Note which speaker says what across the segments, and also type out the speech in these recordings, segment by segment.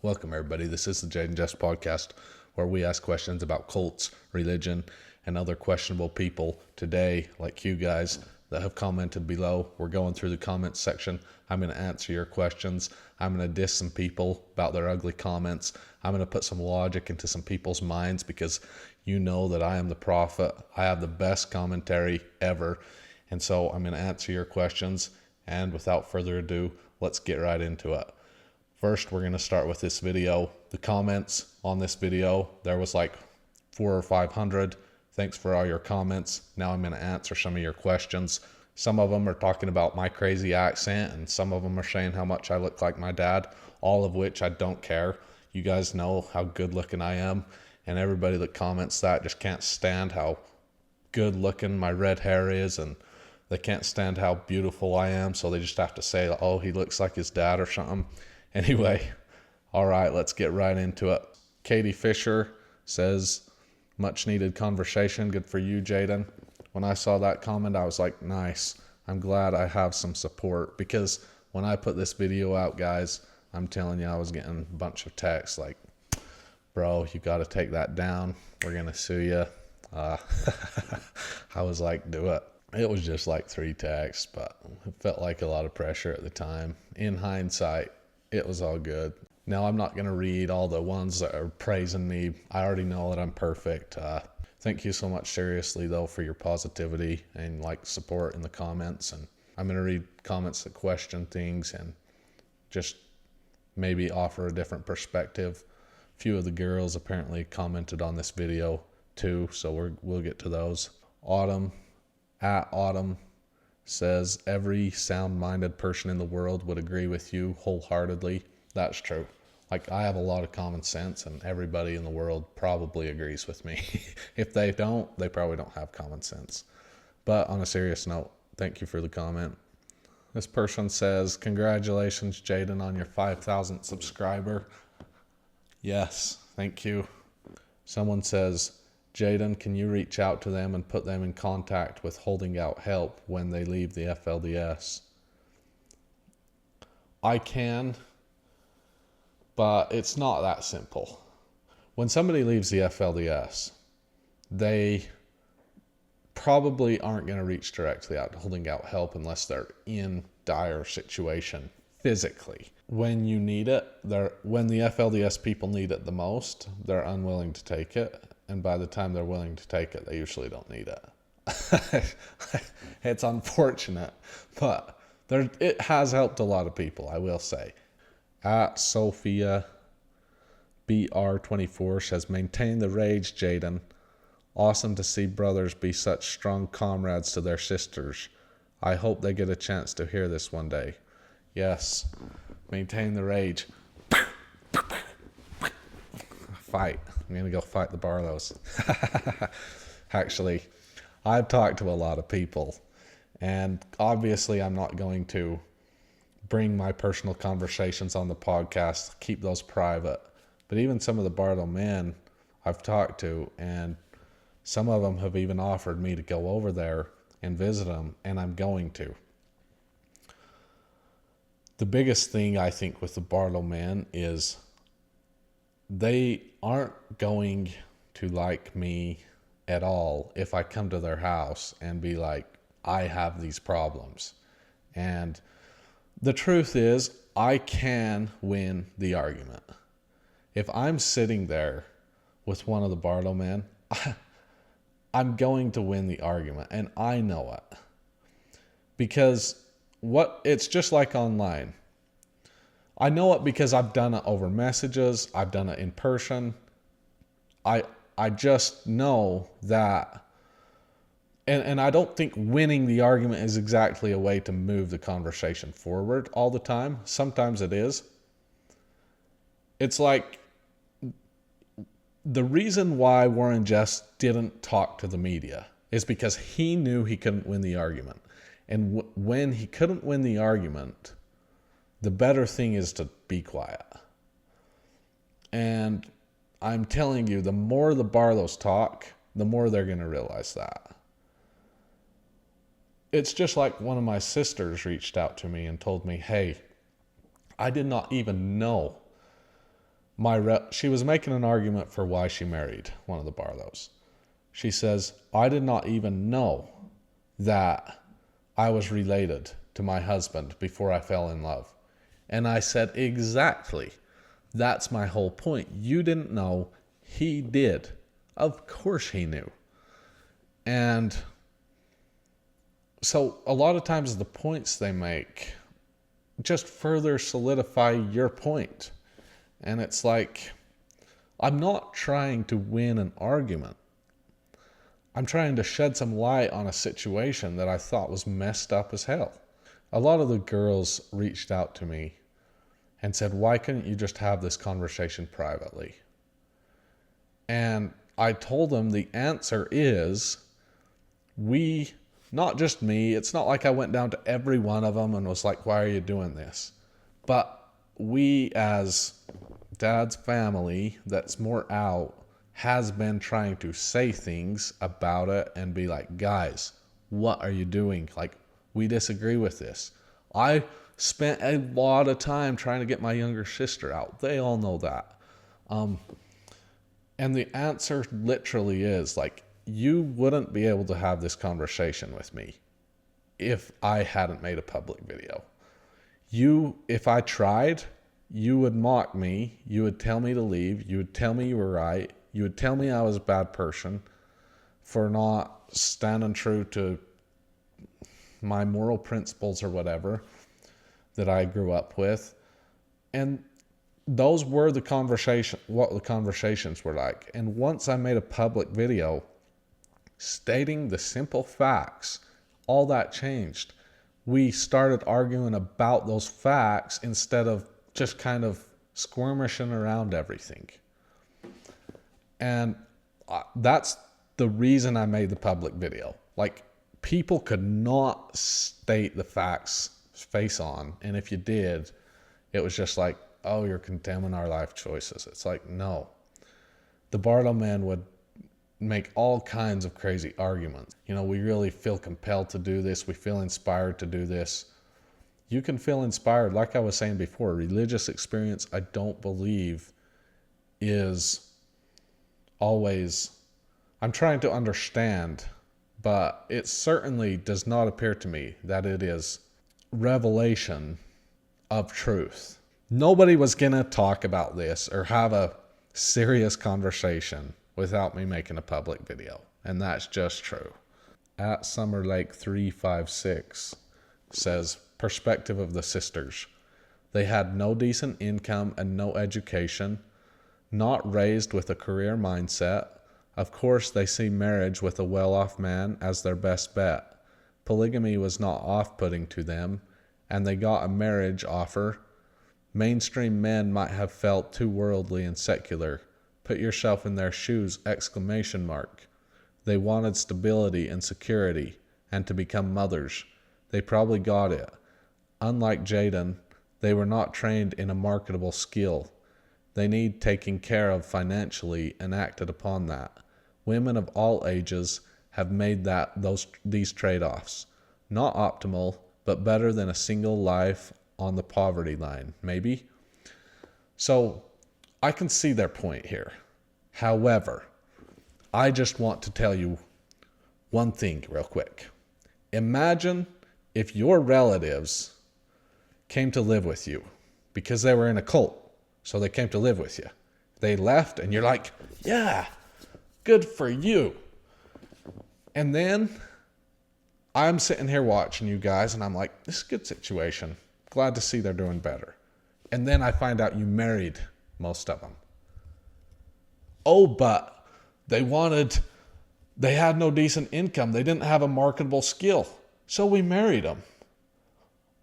Speaker 1: Welcome, everybody. This is the Jaden Jeffs podcast, where we ask questions about cults, religion, and other questionable people. Today, like you guys that have commented below, we're going through the comments section. I'm going to answer your questions. I'm going to diss some people about their ugly comments. I'm going to put some logic into some people's minds because you know that I am the prophet. I have the best commentary ever. And so I'm going to answer your questions. And without further ado, let's get right into it. First, we're going to start with this video. The comments on this video, there was like 400 or 500. Thanks for all your comments. Now I'm going to answer some of your questions. Some of them are talking about my crazy accent, and some of them are saying how much I look like my dad, all of which I don't care. You guys know how good looking I am, and everybody that comments that just can't stand how good looking my red hair is, and they can't stand how beautiful I am, so they just have to say, oh, he looks like his dad or something. Anyway, all right, let's get right into it. Katie Fisher says, much needed conversation. Good for you, Jaden. When I saw that comment, I was like, nice. I'm glad I have some support, because when I put this video out, guys, I'm telling you, I was getting a bunch of texts like, bro, you got to take that down. We're going to sue you. I was like, do it. It was just like 3 texts, but it felt like a lot of pressure at the time. In hindsight, it was all good. Now, I'm not going to read all the ones that are praising me. I already know that I'm perfect. Thank you so much, seriously, though, for your positivity and like support in the comments. And I'm going to read comments that question things and just maybe offer a different perspective. A few of the girls apparently commented on this video too, so we'll get to those. Autumn says, every sound-minded person in the world would agree with you wholeheartedly. That's true. Like, I have a lot of common sense, and everybody in the world probably agrees with me. If they don't, they probably don't have common sense. But on a serious note, thank you for the comment. This person says, congratulations, Jaden, on your 5,000th subscriber. Yes, thank you. Someone says, Jaden, can you reach out to them and put them in contact with Holding Out Help when they leave the FLDS? I can, but it's not that simple. When somebody leaves the FLDS, they probably aren't going to reach directly out to Holding Out Help unless they're in dire situation physically. When you need it, when the FLDS people need it the most, they're unwilling to take it. And by the time they're willing to take it, they usually don't need it. It's unfortunate, but it has helped a lot of people, I will say. At Sophia BR24 says, maintain the rage, Jaden. Awesome to see brothers be such strong comrades to their sisters. I hope they get a chance to hear this one day. Yes, maintain the rage. Fight. I'm going to go fight the Barlows. Actually, I've talked to a lot of people, and obviously I'm not going to bring my personal conversations on the podcast, keep those private. But even some of the Barlow men I've talked to, and some of them have even offered me to go over there and visit them, and I'm going to. The biggest thing I think with the Barlow men is they aren't going to like me at all if I come to their house and be like, I have these problems. And the truth is, I can win the argument. If I'm sitting there with one of the Barlow men, I'm going to win the argument, and I know it. Because it's just like online. I know it because I've done it over messages. I've done it in person. I just know that, and I don't think winning the argument is exactly a way to move the conversation forward all the time. Sometimes it is. It's like the reason why Warren Jeffs didn't talk to the media is because he knew he couldn't win the argument. And when he couldn't win the argument, the better thing is to be quiet. And I'm telling you, the more the Barlows talk, the more they're going to realize that. It's just like one of my sisters reached out to me and told me, hey, I did not even know she was making an argument for why she married one of the Barlows. She says, I did not even know that I was related to my husband before I fell in love. And I said, exactly. That's my whole point. You didn't know. He did. Of course he knew. And so a lot of times the points they make just further solidify your point. And it's like, I'm not trying to win an argument. I'm trying to shed some light on a situation that I thought was messed up as hell. A lot of the girls reached out to me and said, why couldn't you just have this conversation privately? And I told them the answer is, not just me, it's not like I went down to every one of them and was like, why are you doing this? But we as Dad's family that's more out has been trying to say things about it and be like, guys, what are you doing? Like, we disagree with this. I spent a lot of time trying to get my younger sister out. They all know that. And the answer literally is like, you wouldn't be able to have this conversation with me if I hadn't made a public video. If I tried, you would mock me. You would tell me to leave. You would tell me you were right. You would tell me I was a bad person for not standing true to my moral principles or whatever that I grew up with. And those were what the conversations were like. And once I made a public video stating the simple facts, all that changed. We started arguing about those facts instead of just kind of skirmishing around everything. And that's the reason I made the public video. Like, people could not state the facts face on. And if you did, it was just like, oh, you're condemning our life choices. It's like, no. The Barlow men would make all kinds of crazy arguments. You know, we really feel compelled to do this. We feel inspired to do this. You can feel inspired. Like I was saying before, religious experience, I don't believe is always, I'm trying to understand, but it certainly does not appear to me that it is revelation of truth. Nobody was going to talk about this or have a serious conversation without me making a public video. And that's just true. At Summer Lake 356 says, perspective of the sisters. They had no decent income and no education, not raised with a career mindset. Of course, they see marriage with a well-off man as their best bet. Polygamy was not off-putting to them, and they got a marriage offer. Mainstream men might have felt too worldly and secular. Put yourself in their shoes, ! They wanted stability and security, and to become mothers. They probably got it. Unlike Jaden, they were not trained in a marketable skill. They need taking care of financially and acted upon that. Women of all ages have made these trade-offs. Not optimal, but better than a single life on the poverty line, maybe? So, I can see their point here. However, I just want to tell you one thing real quick. Imagine if your relatives came to live with you because they were in a cult, so they came to live with you. They left and you're like, yeah, good for you. And then I'm sitting here watching you guys and I'm like, this is a good situation. Glad to see they're doing better. And then I find out you married most of them. Oh, but they had no decent income. They didn't have a marketable skill. So we married them.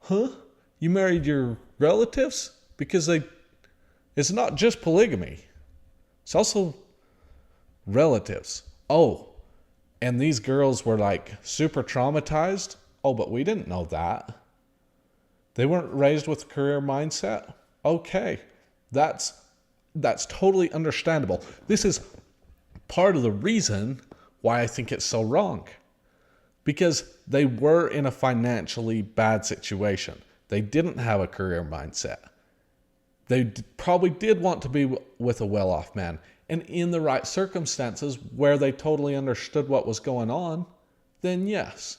Speaker 1: Huh? You married your relatives? Because it's not just polygamy. It's also relatives. Oh, and these girls were like super traumatized? Oh, but we didn't know that. They weren't raised with a career mindset? Okay. That's totally understandable. This is part of the reason why I think it's so wrong. Because they were in a financially bad situation. They didn't have a career mindset. they probably did want to be with a well-off man. And in the right circumstances where they totally understood what was going on, then yes.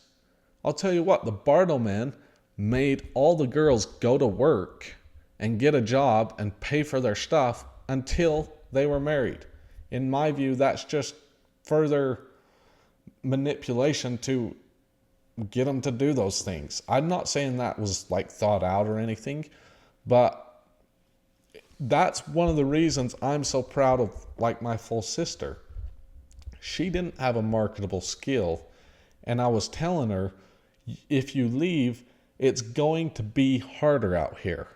Speaker 1: I'll tell you what, the Barlow man made all the girls go to work and get a job and pay for their stuff until they were married. In my view, that's just further manipulation to get them to do those things. I'm not saying that was like thought out or anything, but that's one of the reasons I'm so proud of like my full sister. She didn't have a marketable skill, and I was telling her, if you leave, it's going to be harder out here.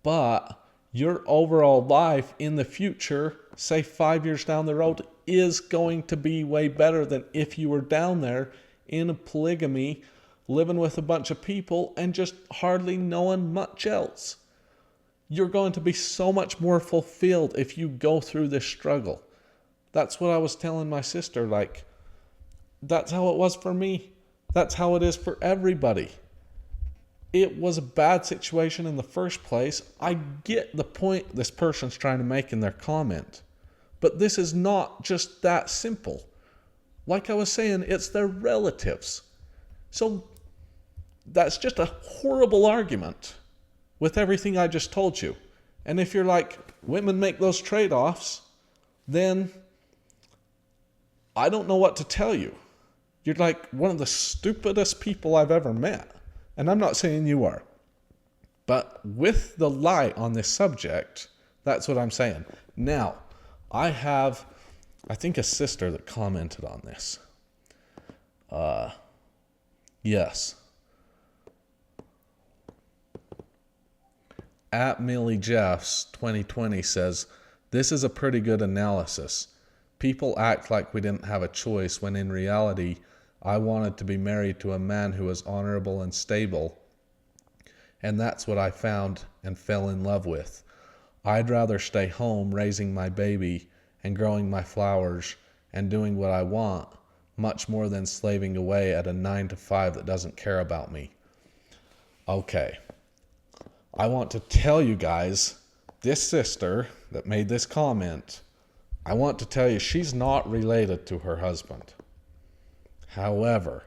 Speaker 1: But your overall life in the future, say 5 years down the road, is going to be way better than if you were down there in a polygamy, living with a bunch of people and just hardly knowing much else. You're going to be so much more fulfilled if you go through this struggle. That's what I was telling my sister. Like, that's how it was for me. That's how it is for everybody. It was a bad situation in the first place. I get the point this person's trying to make in their comment. But this is not just that simple. Like I was saying, it's their relatives. So that's just a horrible argument with everything I just told you. And if you're like, women make those trade-offs, then I don't know what to tell you. You're like one of the stupidest people I've ever met. And I'm not saying you are. But with the light on this subject, that's what I'm saying. Now, I have, I think, a sister that commented on this. Yes. At Millie Jeffs 2020 says, this is a pretty good analysis. People act like we didn't have a choice when in reality, I wanted to be married to a man who was honorable and stable. And that's what I found and fell in love with. I'd rather stay home raising my baby and growing my flowers and doing what I want, much more than slaving away at a 9-to-5 that doesn't care about me. Okay. I want to tell you guys, this sister that made this comment, I want to tell you she's not related to her husband. However,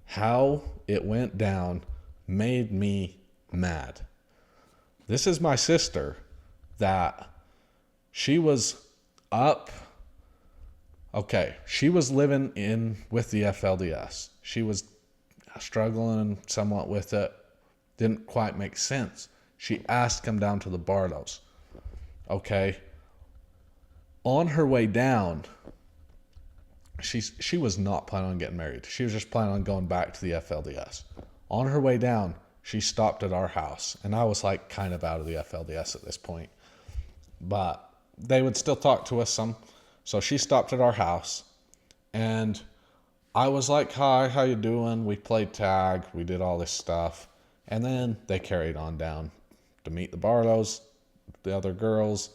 Speaker 1: how it went down made me mad. This is my sister that she was up. Okay, she was living in with the FLDS. She was struggling somewhat with it. Didn't quite make sense. She asked to come down to the Barlows. Okay. On her way down, she was not planning on getting married. She was just planning on going back to the FLDS. On her way down, she stopped at our house. And I was like kind of out of the FLDS at this point. But they would still talk to us some. So she stopped at our house. And I was like, hi, how you doing? We played tag. We did all this stuff. And then they carried on down to meet the Barlows, the other girls.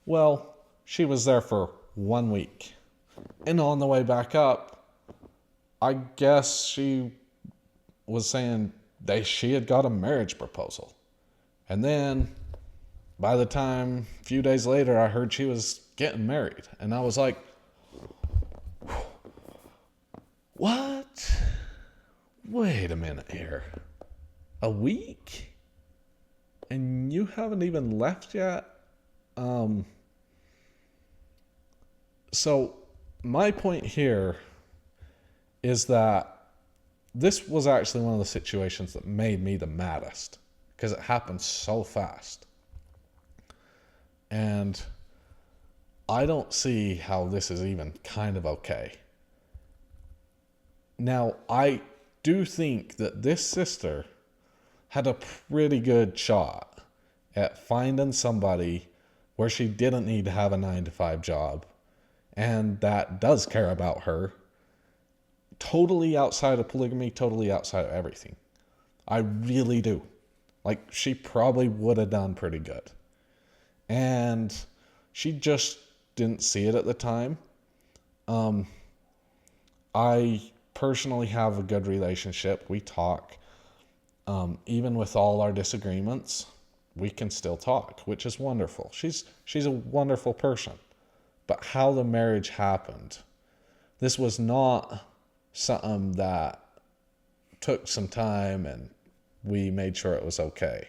Speaker 1: Well, she was there for 1 week. And on the way back up, I guess she was saying she had got a marriage proposal. And then by the time, a few days later, I heard she was getting married. And I was like, what? Wait a minute here. A week? And you haven't even left yet? So my point here is that this was actually one of the situations that made me the maddest because it happened so fast. And I don't see how this is even kind of okay. Now, I do think that this sister had a pretty good shot at finding somebody where she didn't need to have a 9-to-5 job and that does care about her, totally outside of polygamy, totally outside of everything. I really do. Like, she probably would have done pretty good. And she just didn't see it at the time. I personally have a good relationship. We talk. Even with all our disagreements, we can still talk, which is wonderful. She's a wonderful person. But how the marriage happened, this was not something that took some time and we made sure it was okay.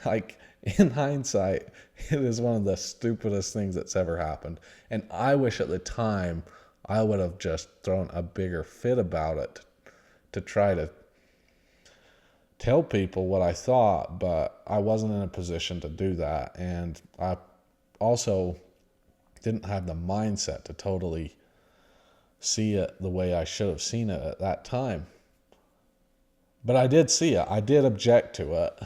Speaker 1: Like, in hindsight, it is one of the stupidest things that's ever happened. And I wish at the time I would have just thrown a bigger fit about it to try to tell people what I thought, but I wasn't in a position to do that. And I also didn't have the mindset to totally see it the way I should have seen it at that time. But I did see it. I did object to it.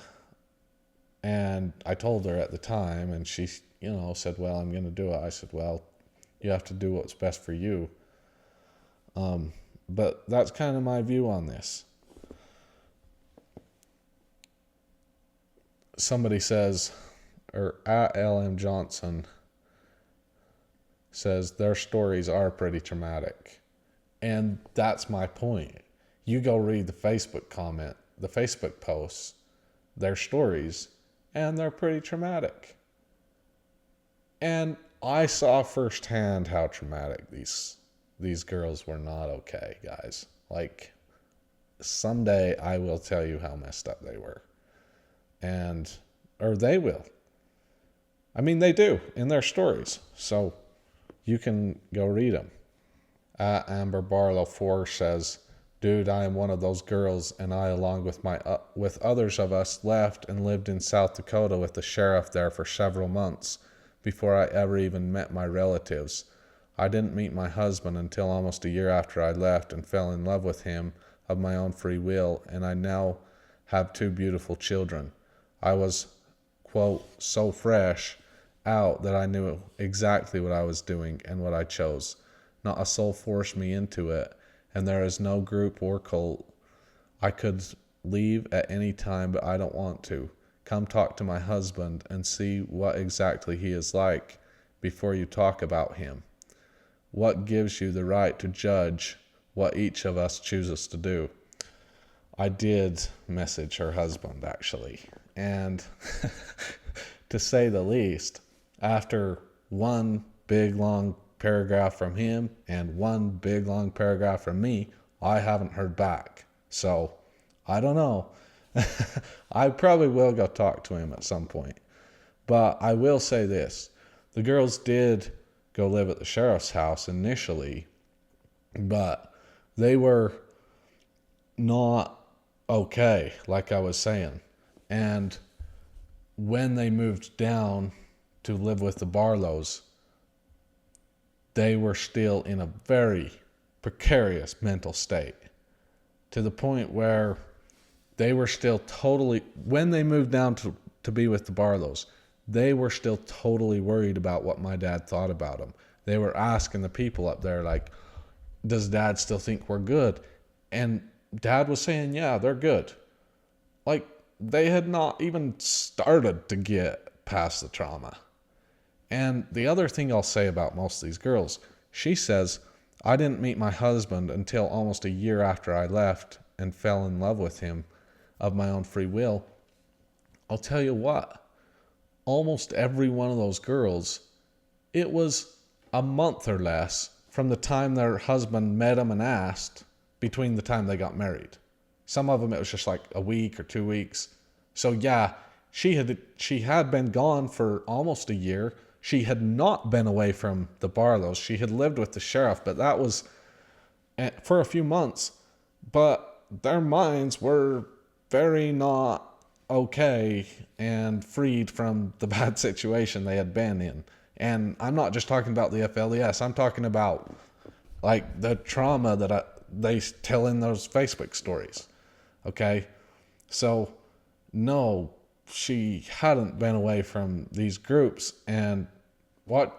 Speaker 1: And I told her at the time, and she, said, well, I'm going to do it. I said, well, you have to do what's best for you. But that's kind of my view on this. Somebody says, or at LM Johnson says, their stories are pretty traumatic. And that's my point. You go read the Facebook posts, their stories, and they're pretty traumatic. And I saw firsthand how traumatic these girls were not okay, guys. Like, someday I will tell you how messed up they were. Or they will. I mean, they do in their stories. So you can go read them. Amber Barlow 4 says, dude, I am one of those girls, and I, along with with others of us, left and lived in South Dakota with the sheriff there for several months before I ever even met my relatives. I didn't meet my husband until almost a year after I left and fell in love with him of my own free will, and I now have 2 beautiful children. I was, quote, so fresh out that I knew exactly what I was doing and what I chose. Not a soul forced me into it, and there is no group or cult. I could leave at any time, but I don't want to. Come talk to my husband and see what exactly he is like before you talk about him. What gives you the right to judge what each of us chooses to do? I did message her husband, actually. And to say the least, after one big long paragraph from him and one big long paragraph from me, I haven't heard back. So, I don't know. I probably will go talk to him at some point. But I will say this. The girls did go live at the sheriff's house initially, but they were not okay, like I was saying. And when they moved down to live with the Barlows, they were still in a very precarious mental state, to the point where they were still totally, when they moved down to be with the Barlows, they were still totally worried about what my dad thought about them. They were asking the people up there, like, does Dad still think we're good? And Dad was saying, yeah, they're good. Like, they had not even started to get past the trauma. And the other thing I'll say about most of these girls, she says, I didn't meet my husband until almost a year after I left and fell in love with him of my own free will. I'll tell you what, almost every one of those girls, it was a month or less from the time their husband met them and asked between the time they got married. Some of them it was just like a week or 2 weeks. So yeah, she had been gone for almost a year. She had not been away from the Barlows. She had lived with the sheriff, but that was for a few months. But their minds were very not okay and freed from the bad situation they had been in. And I'm not just talking about the FLDS. I'm talking about like the trauma that they tell in those Facebook stories. Okay? So, no, she hadn't been away from these groups. And I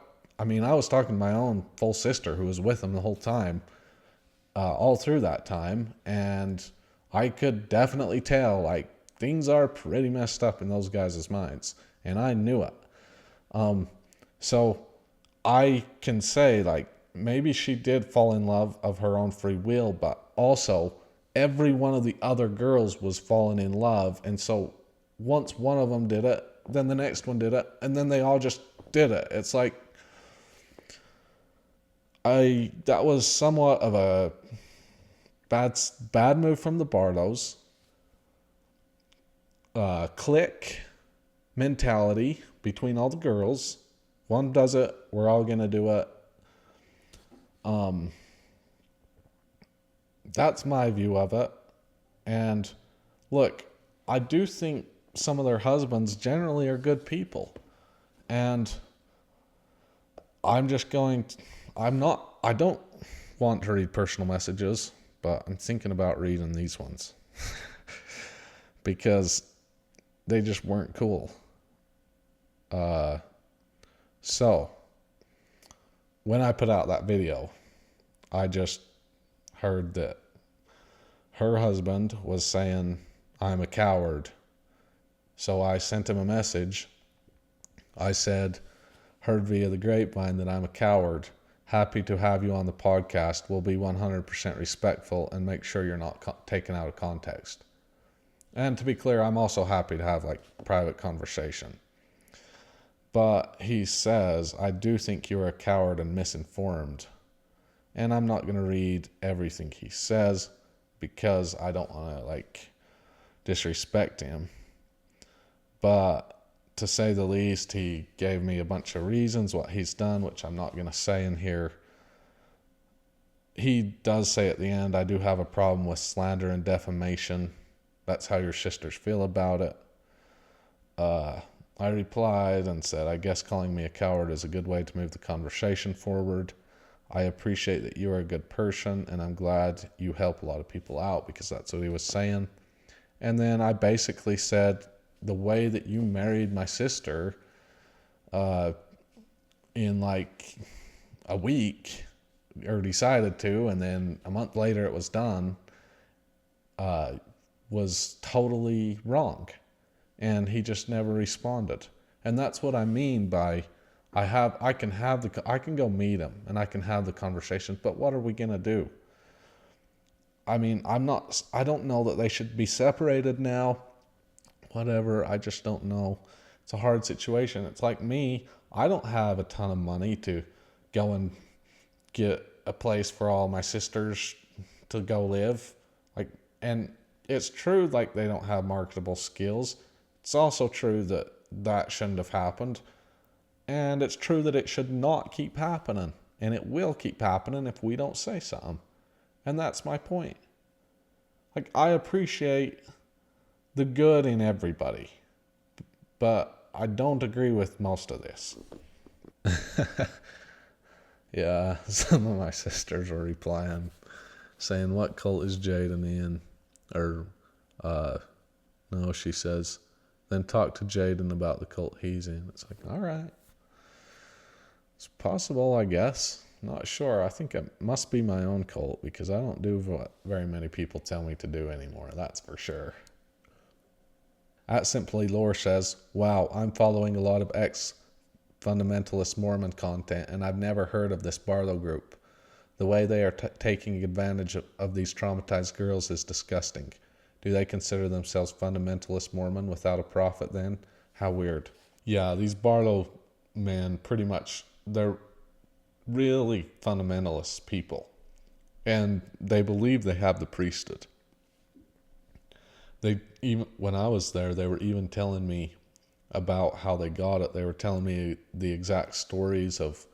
Speaker 1: was talking to my own full sister who was with them the whole time, all through that time. And I could definitely tell, like, things are pretty messed up in those guys' minds. And I knew it. So I can say, like, maybe she did fall in love of her own free will, but also every one of the other girls was falling in love. And so once one of them did it, then the next one did it, and then they all just did it. It's like, that was somewhat of a bad move from the Barlows. Clique mentality between all the girls. One does it, we're all gonna do it. That's my view of it. And look, I do think some of their husbands generally are good people. And I don't want to read personal messages, but I'm thinking about reading these ones because they just weren't cool. So when I put out that video, I just heard that her husband was saying, I'm a coward. So I sent him a message. I said, heard via the grapevine that I'm a coward. Happy to have you on the podcast. We'll be 100% respectful and make sure you're not taken out of context. And to be clear, I'm also happy to have private conversation. But he says, I do think you're a coward and misinformed. And I'm not going to read everything he says because I don't want to disrespect him. But to say the least, he gave me a bunch of reasons what he's done, which I'm not going to say in here. He does say at the end, I do have a problem with slander and defamation. That's how your sisters feel about it. I replied and said, I guess calling me a coward is a good way to move the conversation forward. I appreciate that you are a good person, and I'm glad you help a lot of people out, because that's what he was saying. And then I basically said, the way that you married my sister in a week, or decided to, and then a month later it was done, was totally wrong. And he just never responded. And that's what I mean by I can go meet him and I can have the conversation, but what are we going to do? I mean, I don't know that they should be separated now. Whatever, I just don't know. It's a hard situation. It's like me, I don't have a ton of money to go and get a place for all my sisters to go live. And it's true, they don't have marketable skills. It's also true that shouldn't have happened. And it's true that it should not keep happening. And it will keep happening if we don't say something. And that's my point. I appreciate the good in everybody, but I don't agree with most of this. Yeah, some of my sisters were replying, saying, what cult is Jaden in? Or, no, she says, then talk to Jaden about the cult he's in. It's all right. It's possible, I guess. Not sure. I think it must be my own cult, because I don't do what very many people tell me to do anymore. That's for sure. At Simply Lore says, wow, I'm following a lot of ex-fundamentalist Mormon content, and I've never heard of this Barlow group. The way they are taking advantage of these traumatized girls is disgusting. Do they consider themselves fundamentalist Mormon without a prophet then? How weird. Yeah, these Barlow men, pretty much, they're really fundamentalist people. And they believe they have the priesthood. When I was there, they were even telling me about how they got it. They were telling me the exact stories of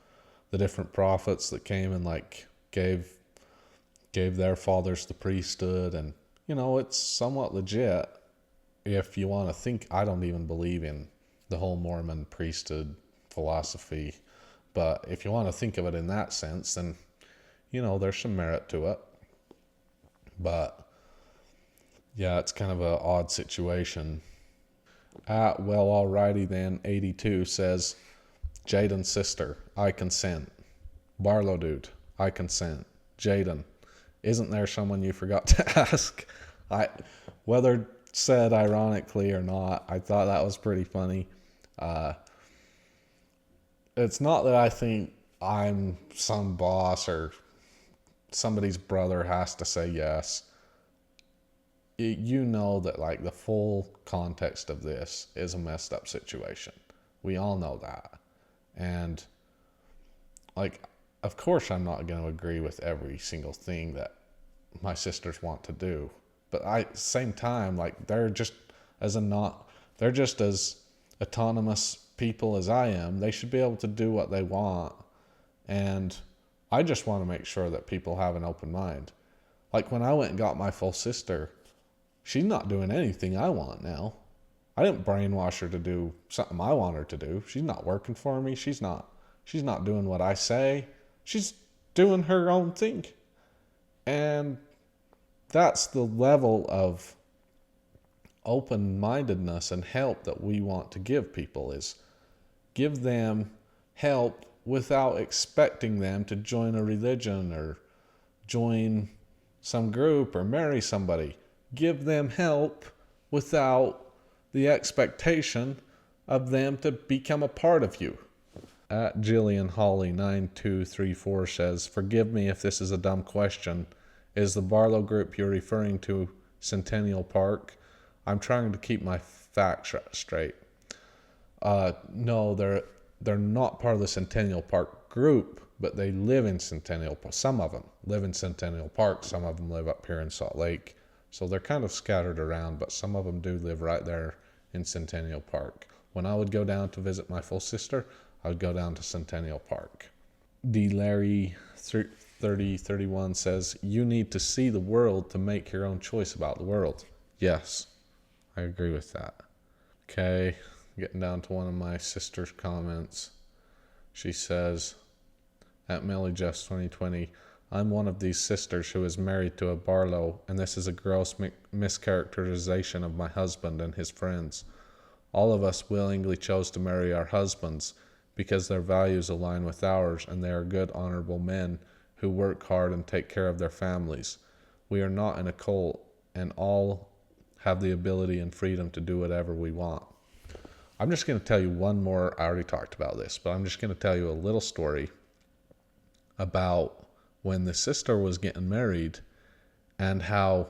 Speaker 1: the different prophets that came and gave their fathers the priesthood. And, it's somewhat legit if you want to think. I don't even believe in the whole Mormon priesthood philosophy. But if you want to think of it in that sense, then, there's some merit to it. But, yeah, it's kind of an odd situation. Well, alrighty then, 82 says, Jaden's sister, I consent. Barlow dude, I consent. Jaden, isn't there someone you forgot to ask? Whether said ironically or not, I thought that was pretty funny. It's not that I think I'm some boss or somebody's brother has to say yes. you know that like the full context of this is a messed up situation. We all know that. And like, of course I'm not going to agree with every single thing that my sisters want to do, but same time, like they're just as autonomous people as I am. They should be able to do what they want. And I just want to make sure that people have an open mind. Like when I went and got my full sister, she's not doing anything I want now. I didn't brainwash her to do something I want her to do. She's not working for me. She's not doing what I say. She's doing her own thing. And that's the level of open-mindedness and help that we want to give people, is give them help without expecting them to join a religion or join some group or marry somebody. Give them help without the expectation of them to become a part of you. At Jillian Hawley 9234 says, "Forgive me if this is a dumb question. Is the Barlow group you're referring to Centennial Park? I'm trying to keep my facts straight." No, they're not part of the Centennial Park group, but they live in Centennial Park. Some of them live in Centennial Park. Some of them live up here in Salt Lake. So they're kind of scattered around, but some of them do live right there in Centennial Park. When I would go down to visit my full sister, I would go down to Centennial Park. D. Larry 3031 says, "You need to see the world to make your own choice about the world." Yes, I agree with that. Okay, getting down to one of my sister's comments. She says, at Melly Jeffs 2020, "I'm one of these sisters who is married to a Barlow, and this is a gross mischaracterization of my husband and his friends. All of us willingly chose to marry our husbands because their values align with ours, and they are good, honorable men who work hard and take care of their families. We are not in a cult, and all have the ability and freedom to do whatever we want." I'm just going to tell you one more. I already talked about this, but I'm just going to tell you a little story about when the sister was getting married and how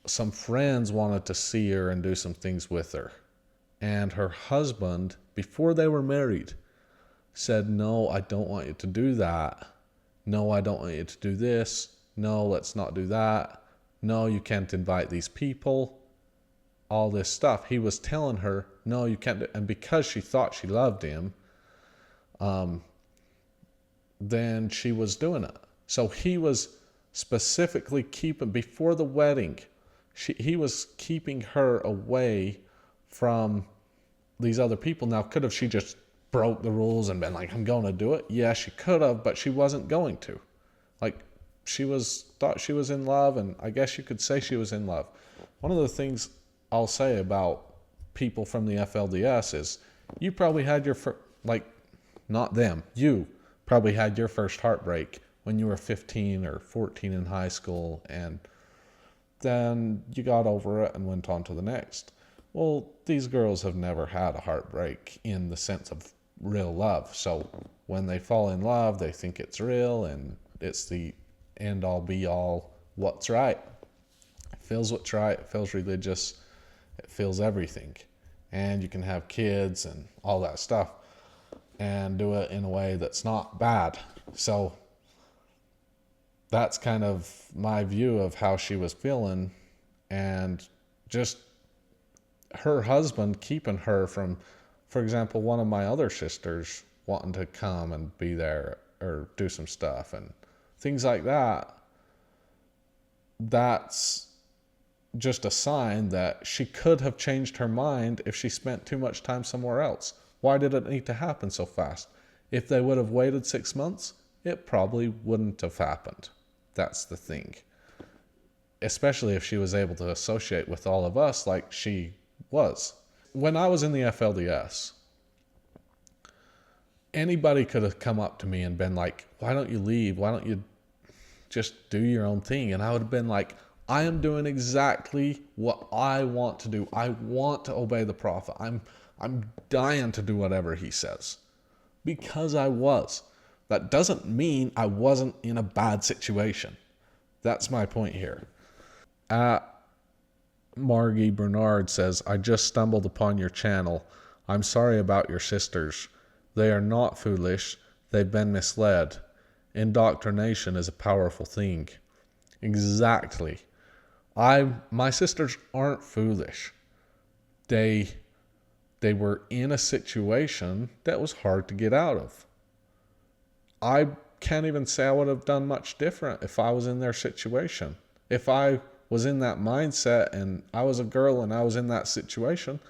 Speaker 1: some friends wanted to see her and do some things with her. And her husband, before they were married, said, "No, I don't want you to do that. No, I don't want you to do this. No, let's not do that. No, you can't invite these people." All this stuff. He was telling her, "No, you can't do." And because she thought she loved him, then she was doing it. So he was specifically keeping, before the wedding, he was keeping her away from these other people. Now, could have she just broke the rules and been like, "I'm going to do it"? Yeah, she could have, but she wasn't going to. Like, thought she was in love, and I guess you could say she was in love. One of the things I'll say about people from the FLDS is, you probably had your not them, you probably had your first heartbreak when you were 15 or 14 in high school, and then you got over it and went on to the next. Well, these girls have never had a heartbreak in the sense of real love. So when they fall in love, they think it's real and it's the end all be all what's right. It feels what's right, it feels religious, it feels everything. And you can have kids and all that stuff and do it in a way that's not bad. So that's kind of my view of how she was feeling, and just her husband keeping her from, for example, one of my other sisters wanting to come and be there or do some stuff and things like that. That's just a sign that she could have changed her mind if she spent too much time somewhere else. Why did it need to happen so fast? If they would have waited 6 months, it probably wouldn't have happened. That's the thing. Especially if she was able to associate with all of us like she was. When I was in the FLDS, anybody could have come up to me and been like, "Why don't you leave? Why don't you just do your own thing?" And I would have been like, "I am doing exactly what I want to do. I want to obey the prophet. I'm dying to do whatever he says." Because I was. That doesn't mean I wasn't in a bad situation. That's my point here. At Margie Bernard says, I just stumbled upon your channel. I'm sorry about your sisters. They are not foolish. They've been misled. Indoctrination is a powerful thing. Exactly. My sisters aren't foolish. They were in a situation that was hard to get out of. I can't even say I would have done much different if I was in their situation. If I was in that mindset and I was a girl and I was in that situation,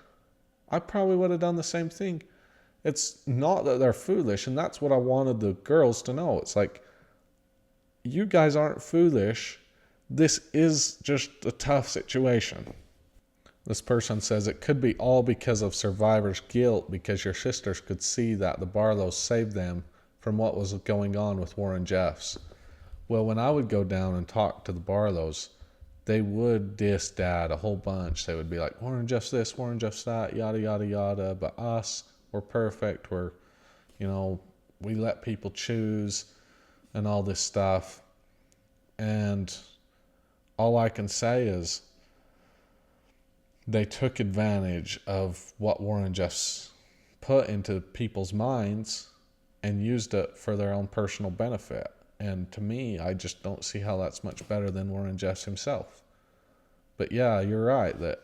Speaker 1: I probably would have done the same thing. It's not that they're foolish, and that's what I wanted the girls to know. It's like, you guys aren't foolish. This is just a tough situation. This person says it could be all because of survivor's guilt, because your sisters could see that the Barlows saved them from what was going on with Warren Jeffs. Well, when I would go down and talk to the Barlows, they would diss Dad a whole bunch. They would be like, Warren Jeffs this, Warren Jeffs that, yada, yada, yada. But us, we're perfect. We let people choose and all this stuff. And all I can say is they took advantage of what Warren Jeffs put into people's minds and used it for their own personal benefit. And to me, I just don't see how that's much better than Warren Jeffs himself. But yeah, you're right that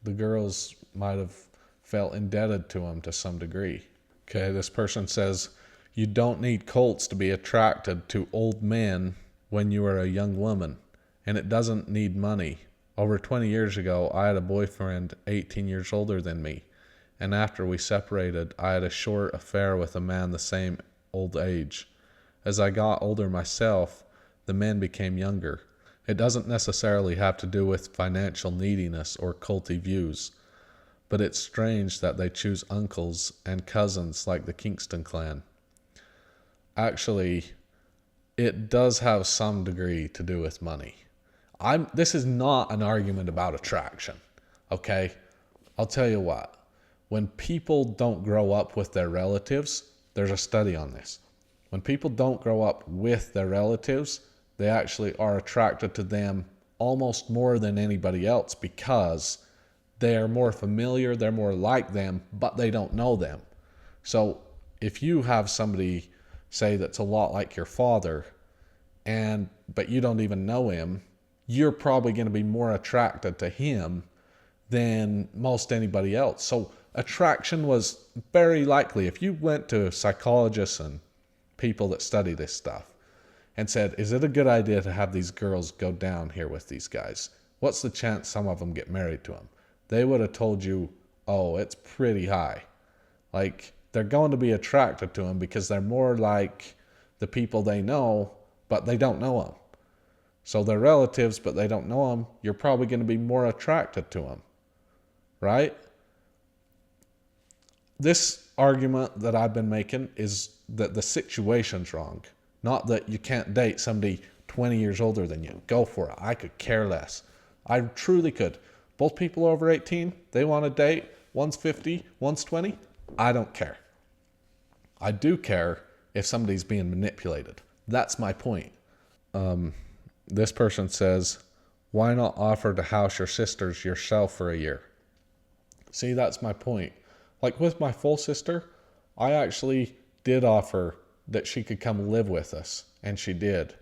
Speaker 1: the girls might have felt indebted to him to some degree. Okay, this person says, you don't need cults to be attracted to old men when you are a young woman, and it doesn't need money. Over 20 years ago, I had a boyfriend 18 years older than me, and after we separated, I had a short affair with a man the same old age. As I got older myself, the men became younger. It doesn't necessarily have to do with financial neediness or culty views, but it's strange that they choose uncles and cousins like the Kingston clan. Actually, it does have some degree to do with money. This is not an argument about attraction, okay? I'll tell you what. When people don't grow up with their relatives, there's a study on this. When people don't grow up with their relatives, they actually are attracted to them almost more than anybody else because they are more familiar, they're more like them, but they don't know them. So if you have somebody, say, that's a lot like your father, but you don't even know him, you're probably going to be more attracted to him than most anybody else. So attraction was very likely. If you went to psychologists and people that study this stuff and said, is it a good idea to have these girls go down here with these guys? What's the chance some of them get married to them? They would have told you, oh, it's pretty high. Like, they're going to be attracted to them because they're more like the people they know, but they don't know them. So they're relatives, but they don't know them. You're probably going to be more attracted to them, right? This argument that I've been making is that the situation's wrong, not that you can't date somebody 20 years older than you. Go for it. I could care less. I truly could. Both people over 18, they want to date. One's 50, one's 20. I don't care. I do care if somebody's being manipulated. That's my point. This person says, why not offer to house your sisters yourself for a year? See, that's my point. Like with my full sister, I actually did offer that she could come live with us, and she did.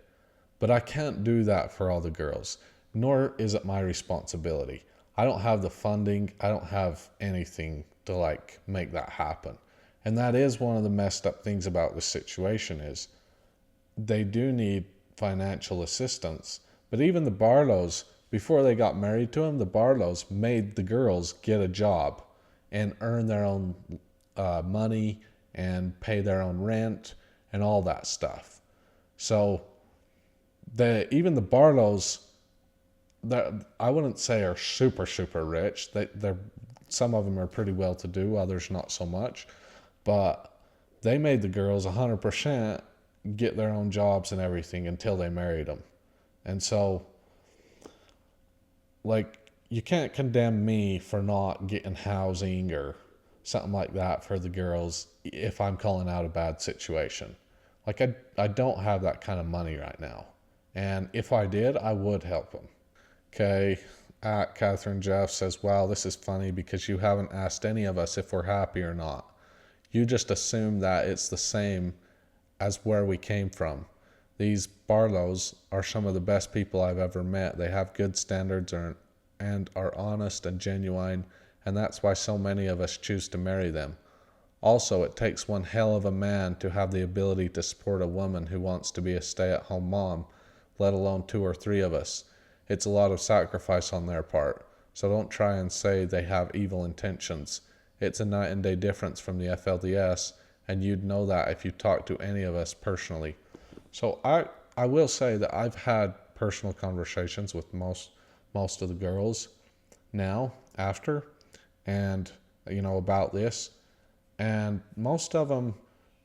Speaker 1: But I can't do that for all the girls, nor is it my responsibility. I don't have the funding. I don't have anything to make that happen. And that is one of the messed up things about this situation is they do need financial assistance. But even the Barlows, before they got married to him, the Barlows made the girls get a job and earn their own money and pay their own rent and all that stuff. So even the Barlows, I wouldn't say are super, super rich. Some of them are pretty well-to-do, others not so much. But they made the girls 100% get their own jobs and everything until they married them. And so, you can't condemn me for not getting housing or something like that for the girls if I'm calling out a bad situation. I don't have that kind of money right now. And if I did, I would help them. Okay, at Catherine Jeff says, wow, this is funny because you haven't asked any of us if we're happy or not. You just assume that it's the same as where we came from. These Barlows are some of the best people I've ever met. They have good standards and are honest and genuine, and that's why so many of us choose to marry them. Also, it takes one hell of a man to have the ability to support a woman who wants to be a stay-at-home mom, let alone 2 or 3 of us. It's a lot of sacrifice on their part, so don't try and say they have evil intentions. It's a night and day difference from the FLDS, and you'd know that if you talk to any of us personally. So I will say that I've had personal conversations with most of the girls now, after, and, about this, and most of them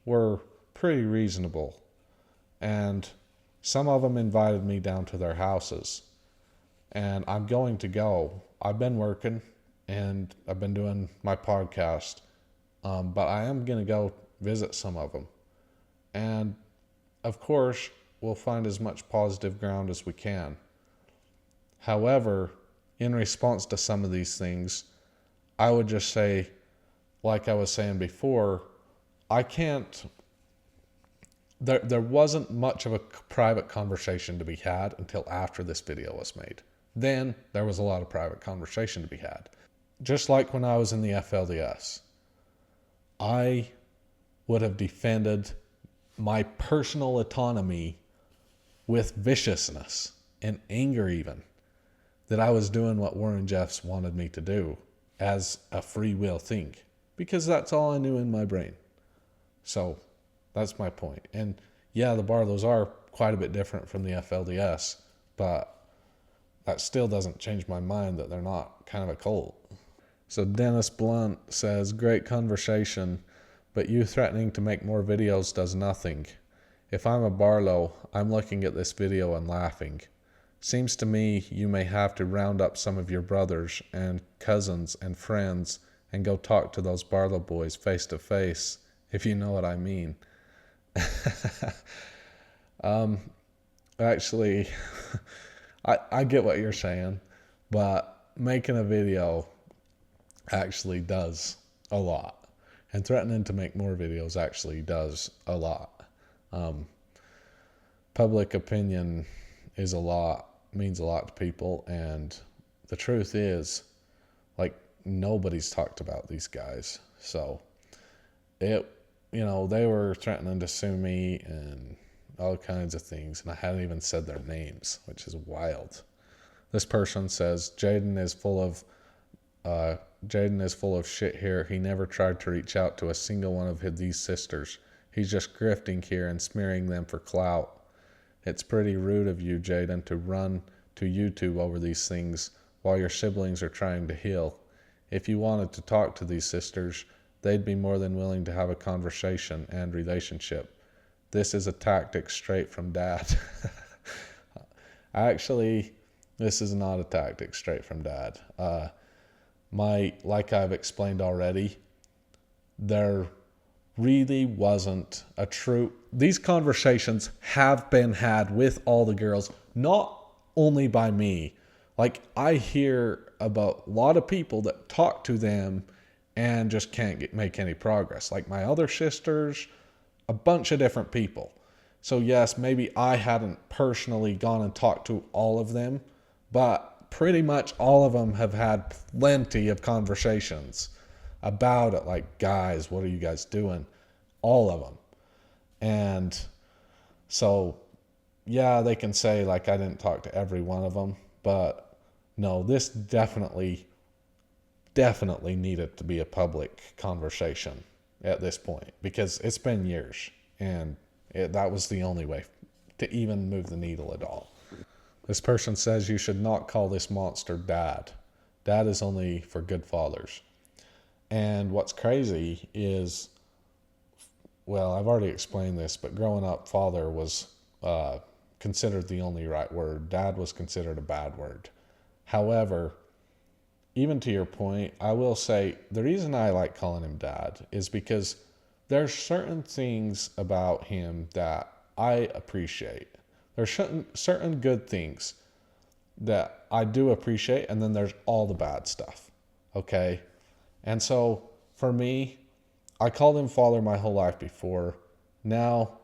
Speaker 1: were pretty reasonable, and some of them invited me down to their houses, and I'm going to go. I've been working, and I've been doing my podcast, but I am going to go visit some of them. And, of course, we'll find as much positive ground as we can. However, in response to some of these things, I would just say, like I was saying before, there wasn't much of a private conversation to be had until after this video was made. Then there was a lot of private conversation to be had. Just like when I was in the FLDS, I would have defended my personal autonomy with viciousness and anger even, that I was doing what Warren Jeffs wanted me to do as a free will thing, because that's all I knew in my brain. So that's my point. And yeah, the Barlows are quite a bit different from the FLDS, but that still doesn't change my mind that they're not kind of a cult. So Dennis Blunt says, great conversation, but you threatening to make more videos does nothing. If I'm a Barlow, I'm looking at this video and laughing. Seems to me you may have to round up some of your brothers and cousins and friends and go talk to those Barlow boys face to face, if you know what I mean. Actually, I get what you're saying, but making a video actually does a lot. And threatening to make more videos actually does a lot. Public opinion means a lot to people, and the truth is, nobody's talked about these guys. So they were threatening to sue me and all kinds of things, and I hadn't even said their names, which is wild. This person says, Jaden is full of shit here. He never tried to reach out to a single one of these sisters. He's just grifting here and smearing them for clout. It's pretty rude of you, Jaden, to run to YouTube over these things while your siblings are trying to heal. If you wanted to talk to these sisters, they'd be more than willing to have a conversation and relationship. This is a tactic straight from Dad. Actually, this is not a tactic straight from Dad. Like I've explained already, there really wasn't a true... These conversations have been had with all the girls, not only by me. I hear about a lot of people that talk to them and just can't make any progress. Like my other sisters, a bunch of different people. So yes, maybe I hadn't personally gone and talked to all of them, but pretty much all of them have had plenty of conversations about it. Like, guys, what are you guys doing? All of them. And so, yeah, they can say, I didn't talk to every one of them, but no, this definitely needed to be a public conversation at this point, because it's been years, and that was the only way to even move the needle at all. This person says you should not call this monster Dad. Dad is only for good fathers. And what's crazy is, well, I've already explained this, but growing up, father was considered the only right word. Dad was considered a bad word. However, even to your point, I will say the reason I like calling him Dad is because there's certain things about him that I appreciate. There's certain good things. that I do appreciate, and then there's all the bad stuff. Okay? And so for me, I called him father my whole life before. Now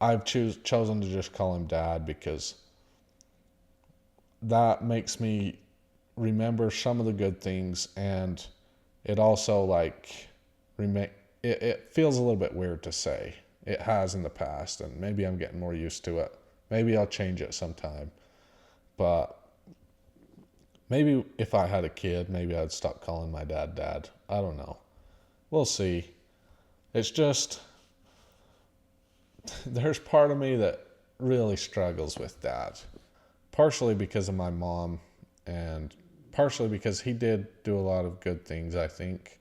Speaker 1: I've chosen to just call him dad, because that makes me remember some of the good things, and it also it feels a little bit weird to say. It has in the past, and maybe I'm getting more used to it. Maybe I'll change it sometime. But maybe if I had a kid, maybe I'd stop calling my dad dad. I don't know. We'll see. It's just, there's part of me that really struggles with dad. Partially because of my mom, and partially because he did do a lot of good things, I think.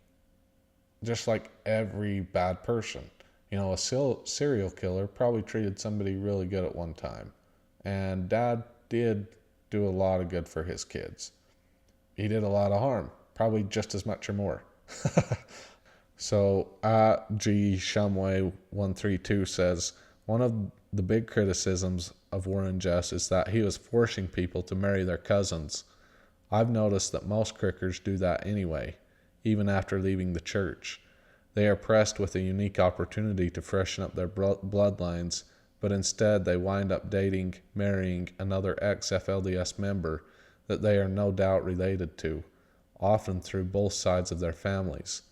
Speaker 1: Just like every bad person. You know, a serial killer probably treated somebody really good at one time. And dad did do a lot of good for his kids. He did a lot of harm, probably just as much or more. So G Shumway 132 says, one of the big criticisms of Warren Jeffs is that he was forcing people to marry their cousins. I've noticed that most crickers do that anyway, even after leaving the church. They are pressed with a unique opportunity to freshen up their bloodlines, but instead they wind up marrying another ex-FLDS member that they are no doubt related to, often through both sides of their families.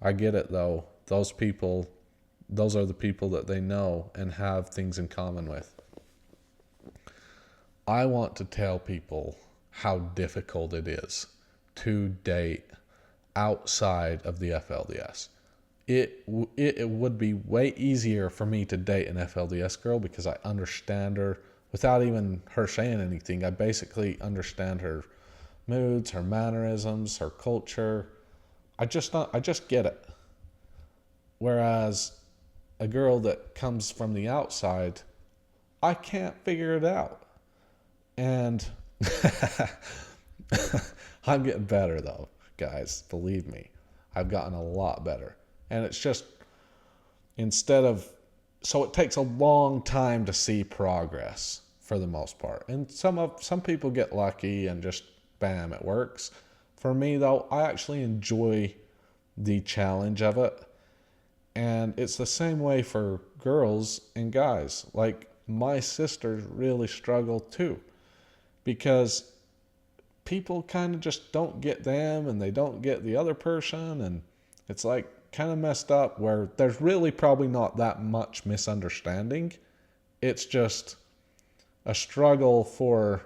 Speaker 1: I get it though. Those are the people that they know and have things in common with. I want to tell people how difficult it is to date outside of the FLDS. It would be way easier for me to date an FLDS girl because I understand her without even her saying anything. I basically understand her moods, her mannerisms, her culture. I just get it. Whereas a girl that comes from the outside, I can't figure it out. And I'm getting better though, guys. Believe me, I've gotten a lot better. And it's just, so it takes a long time to see progress for the most part. And some people get lucky and just bam, it works. For me though, I actually enjoy the challenge of it. And it's the same way for girls and guys. Like my sisters really struggle too, because people kind of just don't get them and they don't get the other person, and it's like kind of messed up where there's really probably not that much misunderstanding. It's just a struggle for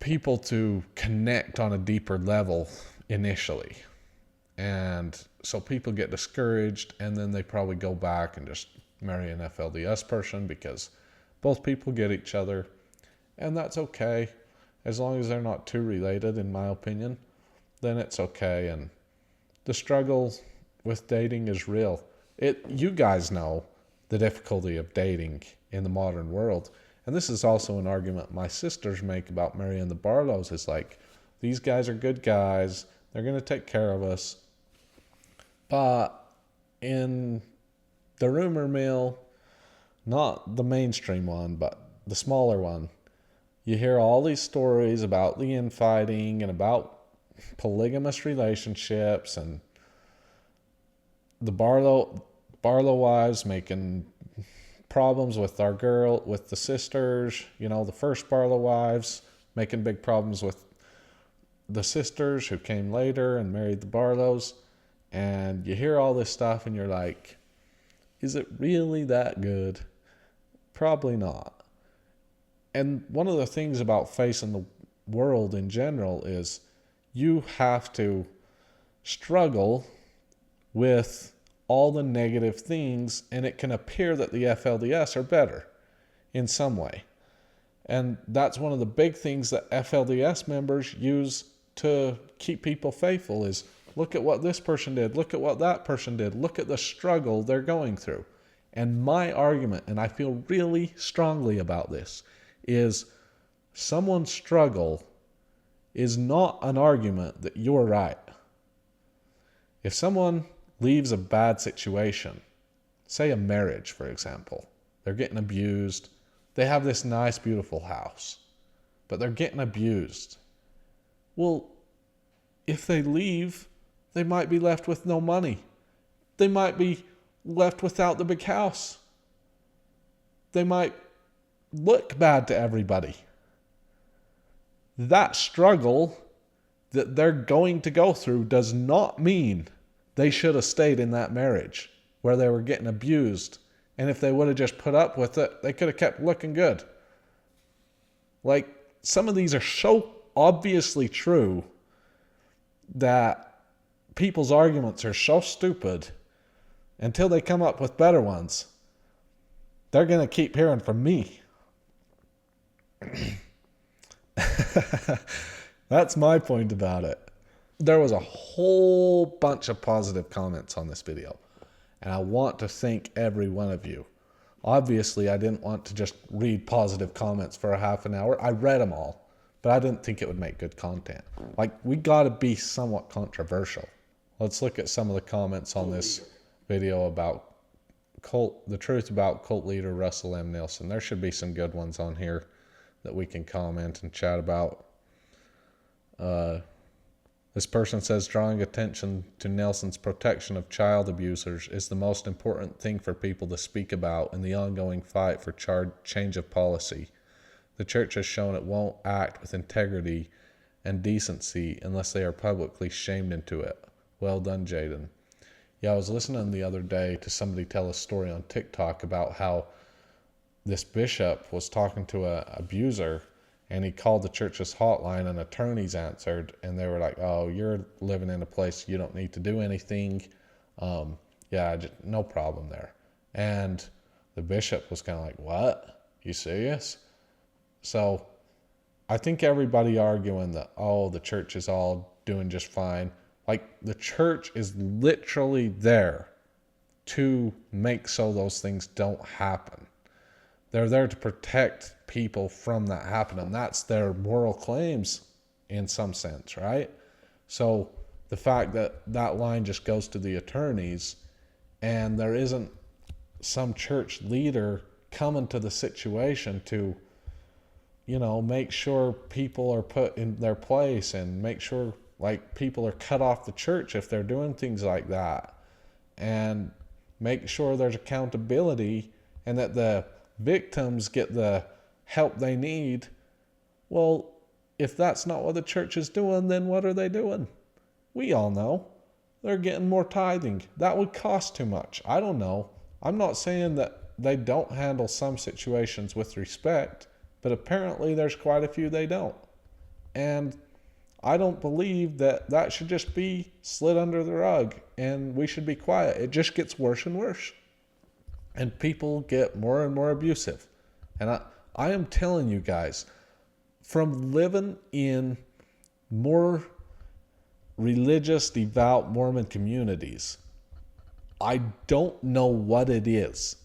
Speaker 1: people to connect on a deeper level initially. And so people get discouraged, and then they probably go back and just marry an FLDS person because both people get each other. And that's okay. As long as they're not too related, in my opinion, then it's okay. And the struggle with dating is real. You guys know the difficulty of dating in the modern world. And this is also an argument my sisters make about marrying the Barlows. Is like, these guys are good guys. They're going to take care of us. But in the rumor mill, not the mainstream one, but the smaller one, you hear all these stories about the infighting and about polygamous relationships and the Barlow wives making problems with with the sisters, the first Barlow wives making big problems with the sisters who came later and married the Barlows. And you hear all this stuff and you're like, is it really that good? Probably not. And one of the things about facing the world in general is you have to struggle with all the negative things, and it can appear that the FLDS are better in some way. And that's one of the big things that FLDS members use to keep people faithful is, look at what this person did, look at what that person did, look at the struggle they're going through. And my argument, and I feel really strongly about this, is someone's struggle is not an argument that you're right. If someone leaves a bad situation, say a marriage, for example, they're getting abused, they have this nice, beautiful house. but they're getting abused. Well, if they leave, they might be left with no money. They might be left without the big house. They might look bad to everybody. That struggle that they're going to go through does not mean they should have stayed in that marriage where they were getting abused. And if they would have just put up with it, they could have kept looking good. Like, some of these are so obviously true that people's arguments are so stupid until they come up with better ones. They're going to keep hearing from me. That's my point about it. There was a whole bunch of positive comments on this video, and I want to thank every one of you. Obviously, I didn't want to just read positive comments for a half an hour. I read them all, but I didn't think it would make good content. Like, we got to be somewhat controversial. Let's look at some of the comments on this video about the truth about cult leader Russell M. Nelson. There should be some good ones on here that we can comment and chat about. This person says, drawing attention to Nelson's protection of child abusers is the most important thing for people to speak about in the ongoing fight for change of policy. The church has shown it won't act with integrity and decency unless they are publicly shamed into it. Well done, Jaden. Yeah, I was listening the other day to somebody tell a story on TikTok about how this bishop was talking to an abuser, and he called the church's hotline, and attorneys answered, and they were like, oh, you're living in a place you don't need to do anything. No problem there. And the bishop was kind of like, what? You serious? So I think everybody arguing that, oh, the church is all doing just fine. Like, the church is literally there to make so those things don't happen. They're there to protect people from that happening. That's their moral claims in some sense, right? So the fact that that line just goes to the attorneys and there isn't some church leader coming to the situation to, make sure people are put in their place and make sure people are cut off the church if they're doing things like that, and make sure there's accountability and that the victims get the help they need. Well, if that's not what the church is doing, then what are they doing? We all know they're getting more tithing. That would cost too much. I don't know. I'm not saying that they don't handle some situations with respect, but apparently there's quite a few they don't. And I don't believe that should just be slid under the rug and we should be quiet. It just gets worse and worse. And people get more and more abusive. And I am telling you guys, from living in more religious, devout Mormon communities, I don't know what it is.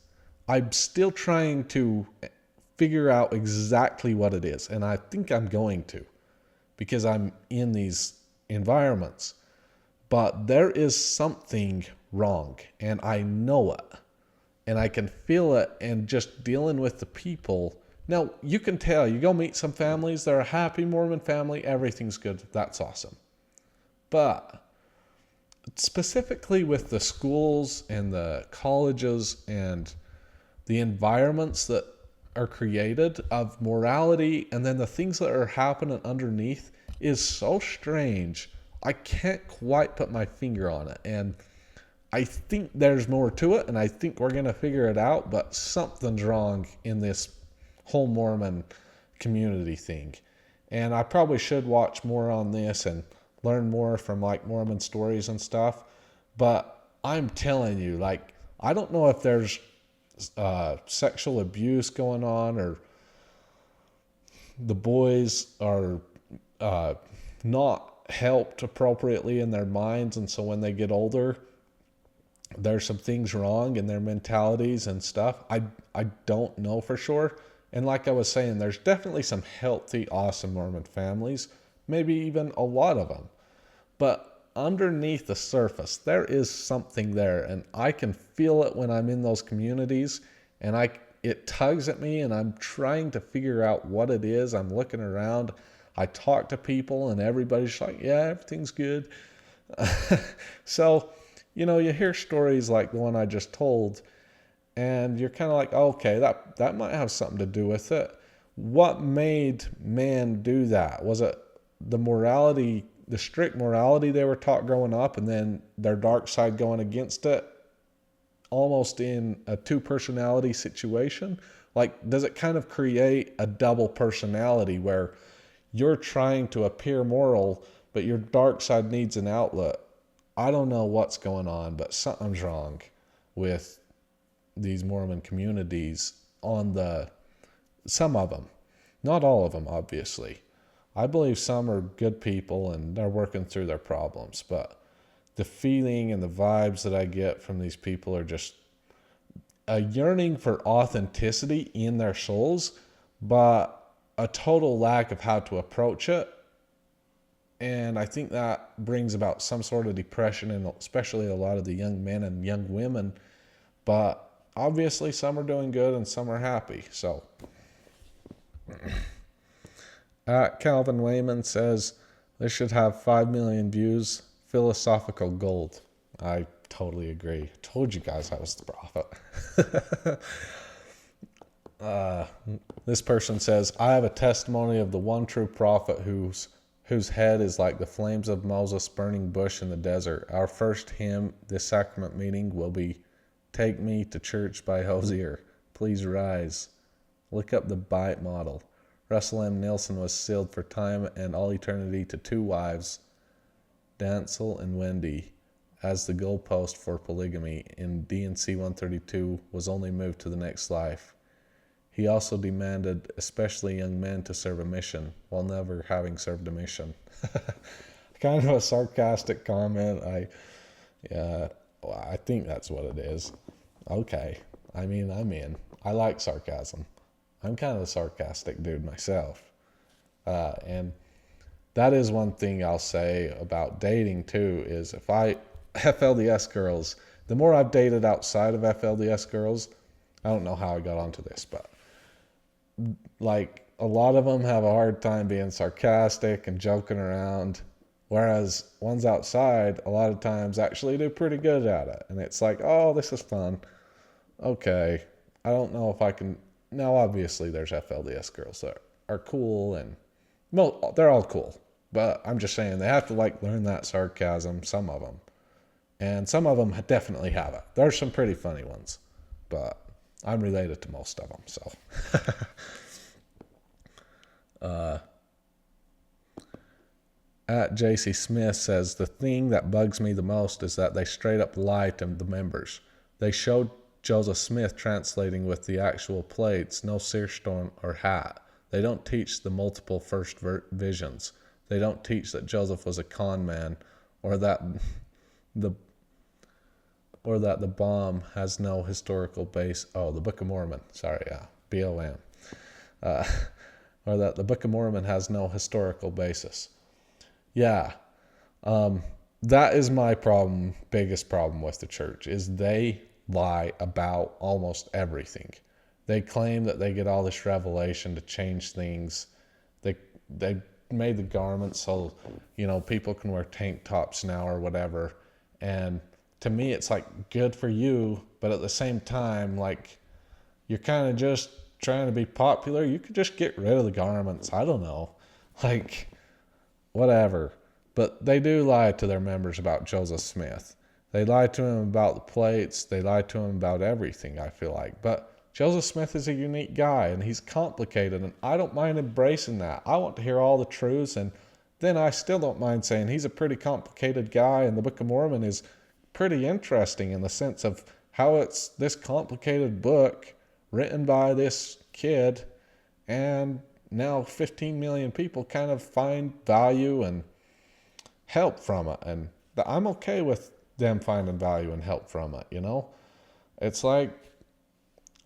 Speaker 1: I'm still trying to figure out exactly what it is. And I think I'm going to, because I'm in these environments. But there is something wrong, and I know it. And I can feel it, and just dealing with the people. Now, you can tell, you go meet some families, they're a happy Mormon family, everything's good, that's awesome. But specifically with the schools and the colleges and the environments that are created of morality, and then the things that are happening underneath is so strange. I can't quite put my finger on it. And I think there's more to it, and I think we're going to figure it out, but something's wrong in this whole Mormon community thing. And I probably should watch more on this and learn more from Mormon stories and stuff. But I'm telling you, I don't know if there's sexual abuse going on, or the boys are not helped appropriately in their minds, and so when they get older, there's some things wrong in their mentalities and stuff. I don't know for sure. And like I was saying, there's definitely some healthy, awesome Mormon families, maybe even a lot of them. But underneath the surface, there is something there, and I can feel it when I'm in those communities, and it tugs at me, and I'm trying to figure out what it is. I'm looking around. I talk to people, and everybody's like, yeah, everything's good. So, you hear stories like the one I just told, and you're kind of like, okay, that might have something to do with it. What made man do that? Was it the morality, the strict morality they were taught growing up, and then their dark side going against it, almost in a two-personality situation? Like, does it kind of create a double personality where you're trying to appear moral, but your dark side needs an outlet? I don't know what's going on, but something's wrong with these Mormon communities some of them. Not all of them, obviously. I believe some are good people and they're working through their problems, but the feeling and the vibes that I get from these people are just a yearning for authenticity in their souls, but a total lack of how to approach it. And I think that brings about some sort of depression, and especially a lot of the young men and young women. But obviously some are doing good and some are happy. So Calvin Wayman says this should have 5 million views. Philosophical gold. I totally agree. Told you guys I was the prophet. This person says, I have a testimony of the one true prophet whose head is like the flames of Moses' burning bush in the desert. Our first hymn this sacrament meeting will be Take Me to Church by Hosier. Please rise. Look up the Bite model. Russell M. Nielsen was sealed for time and all eternity to 2 wives, Dancel and Wendy, as the goalpost for polygamy in D&C 132 was only moved to the next life. He also demanded especially young men to serve a mission while never having served a mission. Kind of a sarcastic comment. I think that's what it is. Okay. I mean, I'm in. I like sarcasm. I'm kind of a sarcastic dude myself. And that is one thing I'll say about dating too, is FLDS girls, the more I've dated outside of FLDS girls, I don't know how I got onto this, but like a lot of them have a hard time being sarcastic and joking around, whereas ones outside a lot of times actually do pretty good at it. And it's like, oh, this is fun. Okay. I don't know if I can. Now, obviously, there's FLDS girls that are cool, and well, they're all cool. But I'm just saying they have to learn that sarcasm, some of them. And some of them definitely have it. There's some pretty funny ones, but I'm related to most of them, so. At JC Smith says, the thing that bugs me the most is that they straight up lie to the members. They showed Joseph Smith translating with the actual plates, no seerstone or hat. They don't teach the multiple first visions. They don't teach that Joseph was a con man, or that the bomb has no historical base. Oh, the Book of Mormon. Sorry, yeah, BOM. Or that the Book of Mormon has no historical basis. Yeah, that is my problem. Biggest problem with the church is they lie about almost everything. They claim that they get all this revelation to change things. They made the garments so people can wear tank tops now or whatever. And to me, it's good for you, but at the same time, you're kind of just trying to be popular. You could just get rid of the garments. I don't know, whatever. But they do lie to their members about Joseph Smith. They lie to him about the plates. They lie to him about everything, I feel like. But Joseph Smith is a unique guy, and he's complicated, and I don't mind embracing that. I want to hear all the truths, and then I still don't mind saying he's a pretty complicated guy, and the Book of Mormon is pretty interesting in the sense of how it's this complicated book written by this kid, and now 15 million people kind of find value and help from it, and I'm okay with them finding value and help from it, It's like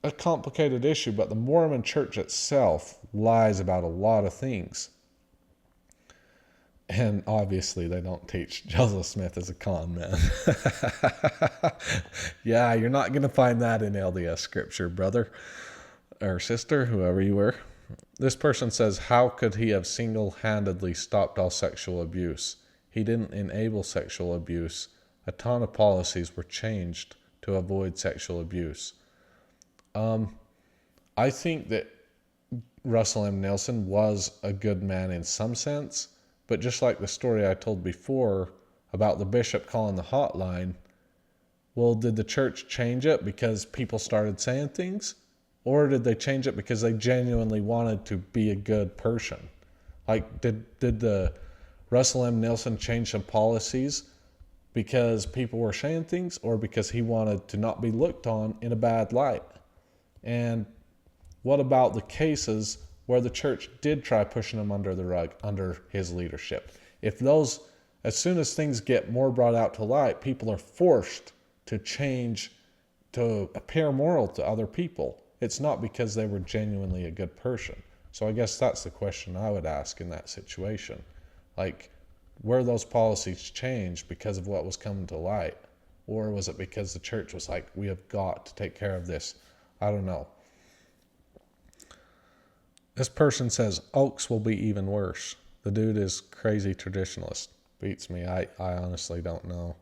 Speaker 1: a complicated issue, but the Mormon church itself lies about a lot of things. And obviously they don't teach Joseph Smith as a con man. Yeah, you're not going to find that in LDS scripture, brother. or sister, whoever you were. This person says, how could he have single-handedly stopped all sexual abuse? He didn't enable sexual abuse. A ton of policies were changed to avoid sexual abuse. I think that Russell M. Nelson was a good man in some sense, but just like the story I told before about the bishop calling the hotline, well, did the church change it because people started saying things? Or did they change it because they genuinely wanted to be a good person? Like, did the Russell M. Nelson change some policies because people were saying things, or because he wanted to not be looked on in a bad light? And what about the cases where the church did try pushing him under the rug under his leadership? If those, as soon as things get more brought out to light, people are forced to change to appear moral to other people. It's not because they were genuinely a good person. So I guess that's the question I would ask in that situation. Like, were those policies changed because of what was coming to light? Or was it because the church was like, we have got to take care of this? I don't know. This person says, Oaks will be even worse. The dude is crazy traditionalist. Beats me. I honestly don't know.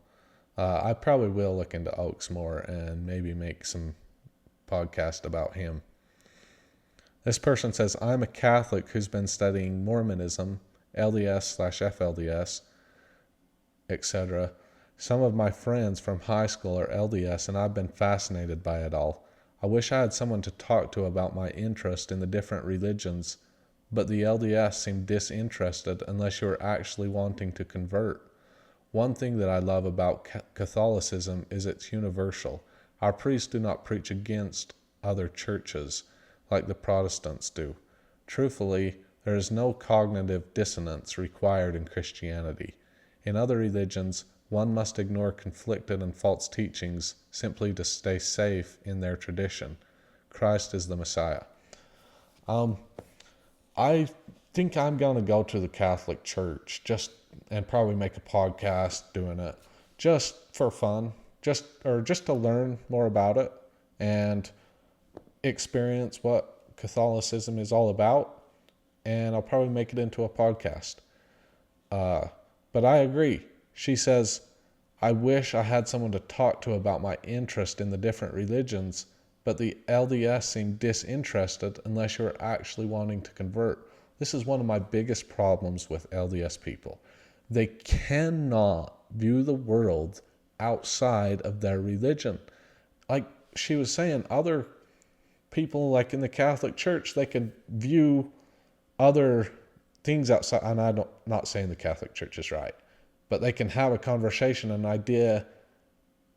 Speaker 1: I probably will look into Oaks more and maybe make some podcast about him. This person says, I'm a Catholic who's been studying Mormonism, LDS/FLDS, etc. Some of my friends from high school are LDS, and I've been fascinated by it all. I wish I had someone to talk to about my interest in the different religions, but the LDS seem disinterested unless you're actually wanting to convert. One thing that I love about Catholicism is it's universal. Our priests do not preach against other churches like the Protestants do. Truthfully, there is no cognitive dissonance required in Christianity. In other religions, one must ignore conflicted and false teachings simply to stay safe in their tradition. Christ is the Messiah. I think I'm going to go to the Catholic Church and probably make a podcast doing it just for fun, just to learn more about it and experience what Catholicism is all about. And I'll probably make it into a podcast. But I agree. She says, I wish I had someone to talk to about my interest in the different religions, but the LDS seem disinterested unless you're actually wanting to convert. This is one of my biggest problems with LDS people. They cannot view the world outside of their religion. Like she was saying, other people like in the Catholic Church, they could view other things outside, and I'm not saying the Catholic Church is right, but they can have a conversation, an idea,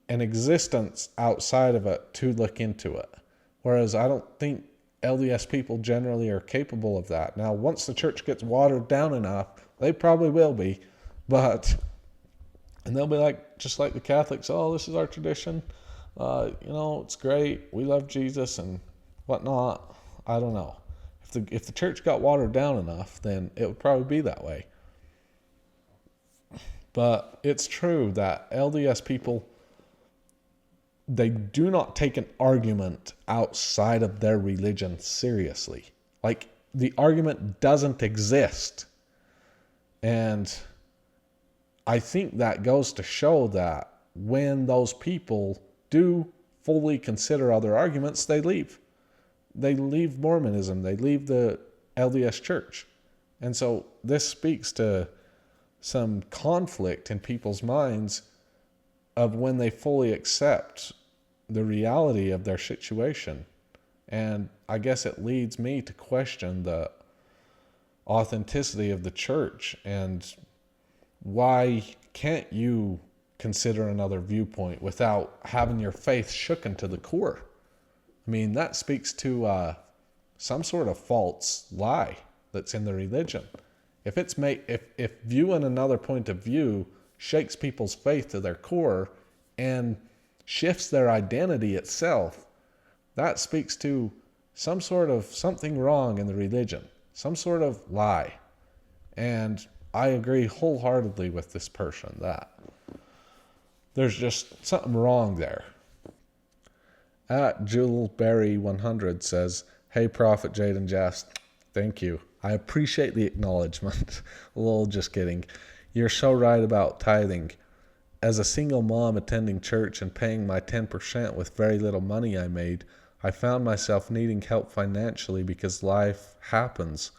Speaker 1: an existence outside of it to look into it. Whereas I don't think LDS people generally are capable of that. Now, once the church gets watered down enough, they probably will be, and they'll be like, just like the Catholics, oh, this is our tradition. It's great. We love Jesus and whatnot. I don't know. If the church got watered down enough, then it would probably be that way. But it's true that LDS people, they do not take an argument outside of their religion seriously. Like, the argument doesn't exist. And I think that goes to show that when those people do fully consider other arguments, they leave. They leave Mormonism. They leave the LDS Church. And so this speaks to some conflict in people's minds of when they fully accept the reality of their situation. And I guess it leads me to question the authenticity of the church and why can't you consider another viewpoint without having your faith shooken to the core? I mean, that speaks to some sort of false lie that's in the religion. If viewing another point of view shakes people's faith to their core and shifts their identity itself, that speaks to some sort of something wrong in the religion, some sort of lie. And I agree wholeheartedly with this person that there's just something wrong there. At JewelBerry100 says, Hey, Prophet Jaden Jeffs. Thank you. I appreciate the acknowledgement. Lol, just kidding. You're so right about tithing. As a single mom attending church and paying my 10% with very little money I made, I found myself needing help financially because life happens.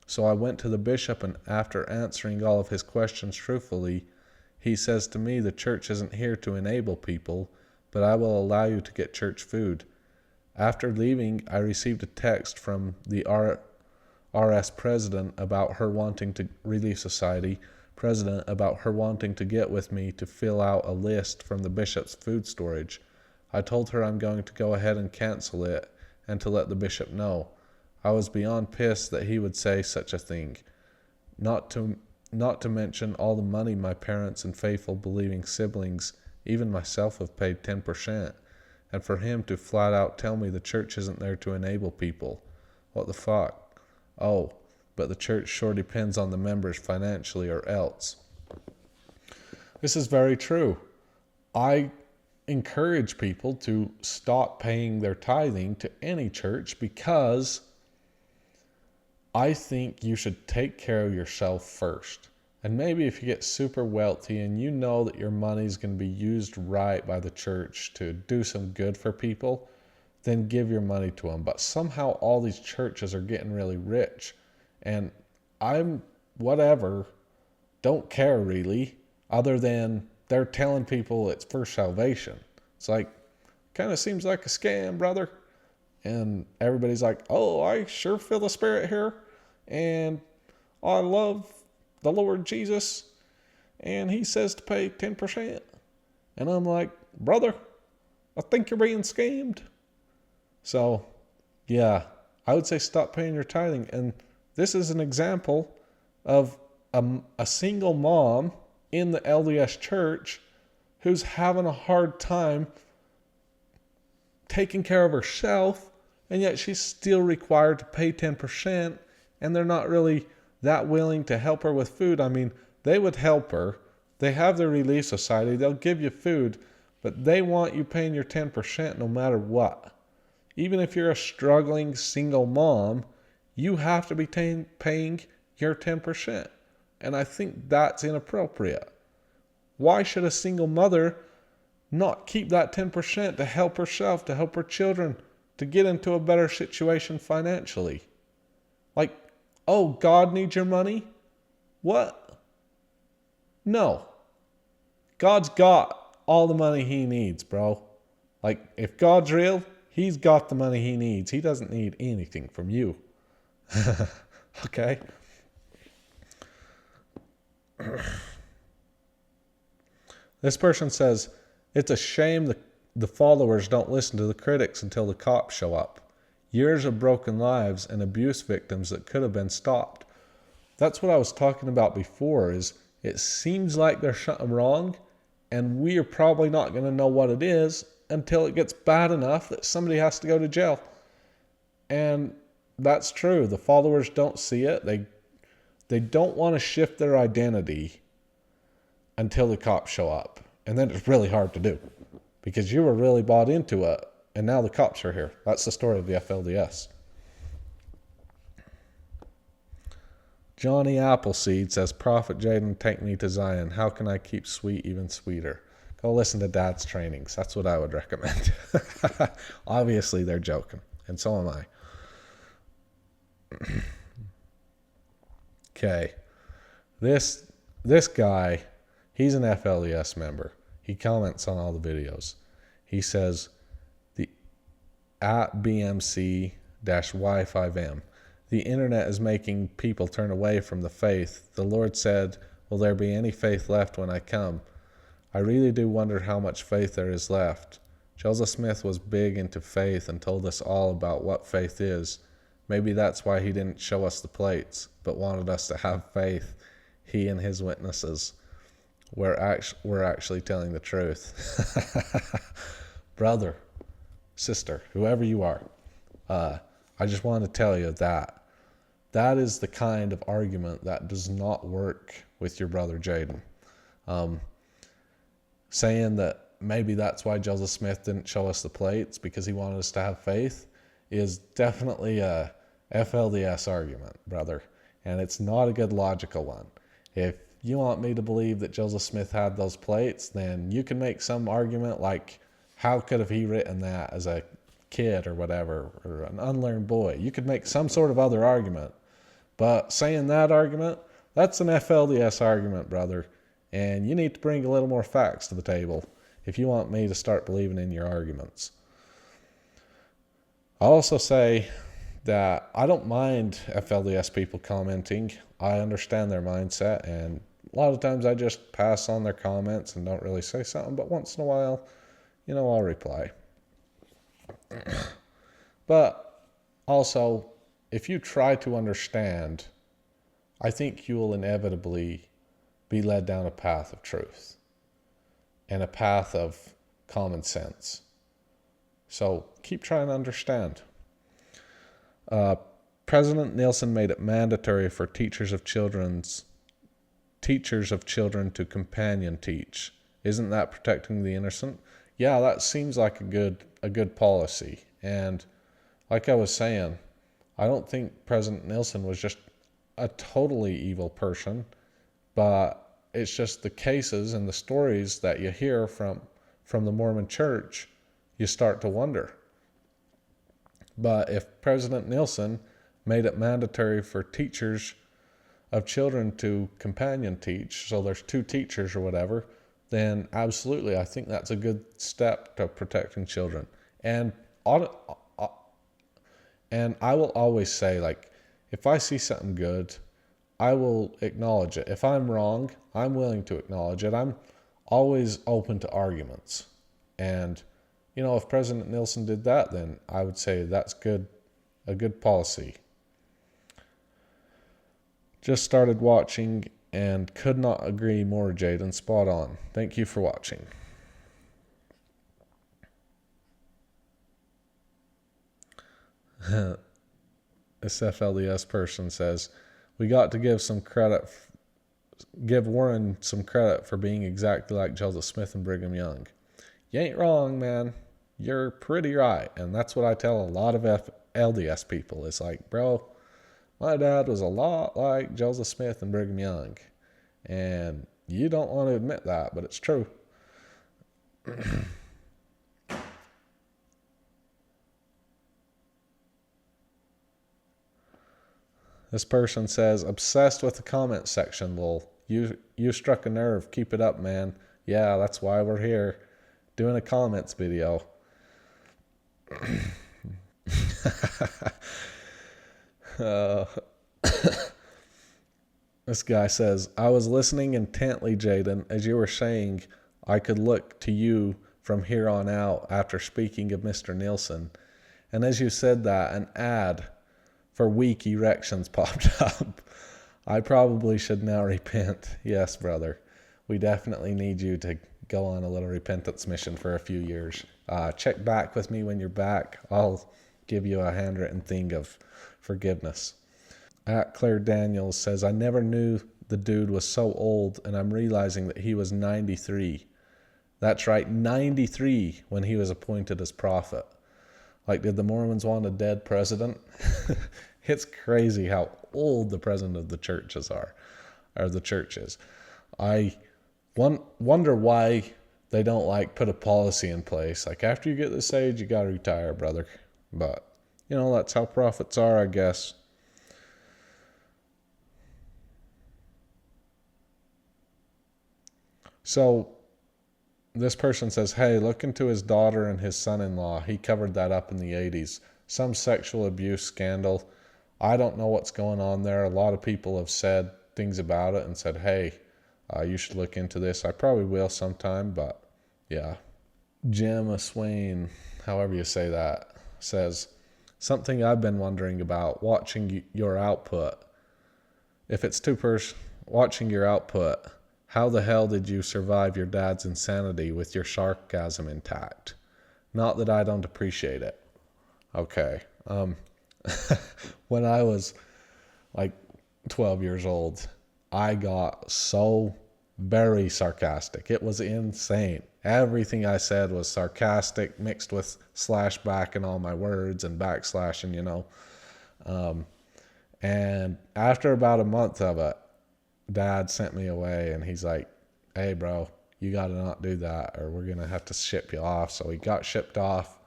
Speaker 1: So I went to the bishop, and after answering all of his questions truthfully, he says to me, the church isn't here to enable people, but I will allow you to get church food. After leaving, I received a text from the RS president about her wanting to Relief Society president about her wanting to get with me to fill out a list from the bishop's food storage. I told her I'm going to go ahead and cancel it and to let the bishop know. I was beyond pissed that he would say such a thing. Not to mention all the money my parents and faithful believing siblings, even myself, have paid 10%. And for him to flat out tell me the church isn't there to enable people. What the fuck? Oh, but the church sure depends on the members financially or else. This is very true. I encourage people to stop paying their tithing to any church because I think you should take care of yourself first. And maybe if you get super wealthy and you know that your money is going to be used right by the church to do some good for people, then give your money to them. But somehow all these churches are getting really rich. And I'm, don't care really, other than they're telling people it's for salvation. It's like, kind of seems like a scam, brother. And everybody's like, oh, I sure feel the Spirit here. And I love the Lord Jesus. And he says to pay 10%. And I'm like, brother, I think you're being scammed. So, yeah, I would say stop paying your tithing. And this is an example of a single mom in the LDS Church who's having a hard time taking care of herself, and yet she's still required to pay 10%, and they're not really that willing to help her with food. I mean, they would help her. They have their Relief Society. They'll give you food, but they want you paying your 10% no matter what. Even if you're a struggling single mom, you have to be paying your 10%. And I think that's inappropriate. Why should a single mother not keep that 10% to help herself, to help her children, to get into a better situation financially? Like, oh, God needs your money? What? No. God's got all the money he needs, bro. Like, if God's real, he's got the money he needs. He doesn't need anything from you. Okay? This person says, it's a shame the followers don't listen to the critics until the cops show up. Years of broken lives and abuse victims that could have been stopped. That's what I was talking about before, is it seems like there's something wrong, and we are probably not going to know what it is until it gets bad enough that somebody has to go to jail. And that's true. The followers don't see it. They don't want to shift their identity until the cops show up. And then it's really hard to do because you were really bought into it, and now the cops are here. That's the story of the FLDS. Johnny Appleseed says, Prophet Jaden, take me to Zion. How can I keep sweet even sweeter? Go listen to Dad's trainings. That's what I would recommend. Obviously, they're joking, and so am I. Okay. This guy, he's an FLDS member. He comments on all the videos. He says, at BMC-Y5M, the internet is making people turn away from the faith. The Lord said, will there be any faith left when I come? I really do wonder how much faith there is left. Joseph Smith was big into faith and told us all about what faith is. Maybe that's why he didn't show us the plates, but wanted us to have faith. He and his witnesses were actually telling the truth. Brother, sister, whoever you are, I just want to tell you that is the kind of argument that does not work with your brother Jaden. Saying that maybe that's why Joseph Smith didn't show us the plates, because he wanted us to have faith, is definitely a FLDS argument, brother. And it's not a good logical one. If you want me to believe that Joseph Smith had those plates, then you can make some argument like, how could have he written that as a kid or whatever, or an unlearned boy? You could make some sort of other argument. But saying that argument, that's an FLDS argument, brother. And you need to bring a little more facts to the table if you want me to start believing in your arguments. I'll also say that I don't mind FLDS people commenting. I understand their mindset, and a lot of times I just pass on their comments and don't really say something, but once in a while, I'll reply. But also, if you try to understand, I think you will inevitably be led down a path of truth and a path of common sense. So keep trying to understand. President Nielsen made it mandatory for teachers of children to companion teach. Isn't that protecting the innocent? Yeah, that seems like a good policy. And like I was saying, I don't think President Nielsen was just a totally evil person, but it's just the cases and the stories that you hear from the Mormon Church, you start to wonder. But if President Nielsen made it mandatory for teachers of children to companion teach, so there's 2 teachers or whatever, then absolutely, I think that's a good step to protecting children. And I will always say, like, if I see something good, I will acknowledge it. If I'm wrong, I'm willing to acknowledge it. I'm always open to arguments. And, if President Nielsen did that, then I would say that's a good policy. Just started watching and could not agree more, Jaden. Spot on. Thank you for watching. This FLDS person says, we got to give Warren some credit for being exactly like Joseph Smith and Brigham Young. You ain't wrong, man. You're pretty right. And that's what I tell a lot of LDS people. It's like, bro, my dad was a lot like Joseph Smith and Brigham Young. And you don't want to admit that, but it's true. This person says, obsessed with the comment section, lol. You struck a nerve. Keep it up, man. Yeah, that's why we're here, doing a comments video. This guy says, I was listening intently, Jaden, as you were saying I could look to you from here on out after speaking of Mr. Nielsen. And as you said that, an ad for weak erections popped up. I probably should now repent. Yes, brother. We definitely need you to go on a little repentance mission for a few years. Check back with me when you're back. I'll give you a handwritten thing of forgiveness. Claire Daniels says, I never knew the dude was so old, and I'm realizing that he was 93. That's right, 93 when he was appointed as prophet. Like, did the Mormons want a dead president? It's crazy how old the president of the churches are, or the church is. I wonder why they don't put a policy in place. Like, after you get this age, you got to retire, brother. But, that's how prophets are, I guess. So this person says, hey, look into his daughter and his son-in-law. He covered that up in the 80s. Some sexual abuse scandal. I don't know what's going on there. A lot of people have said things about it and said, hey, you should look into this. I probably will sometime, but yeah. Gemma Swain, however you say that, says, something I've been wondering about watching your output. If it's watching your output, how the hell did you survive your dad's insanity with your sarcasm intact? Not that I don't appreciate it. Okay. When I was 12 years old, I got so very sarcastic. It was insane. Everything I said was sarcastic, mixed with slash back in all my words and backslashing, and after about a month of it, Dad sent me away, and he's like, hey, bro, you got to not do that, or we're going to have to ship you off. So he got shipped off,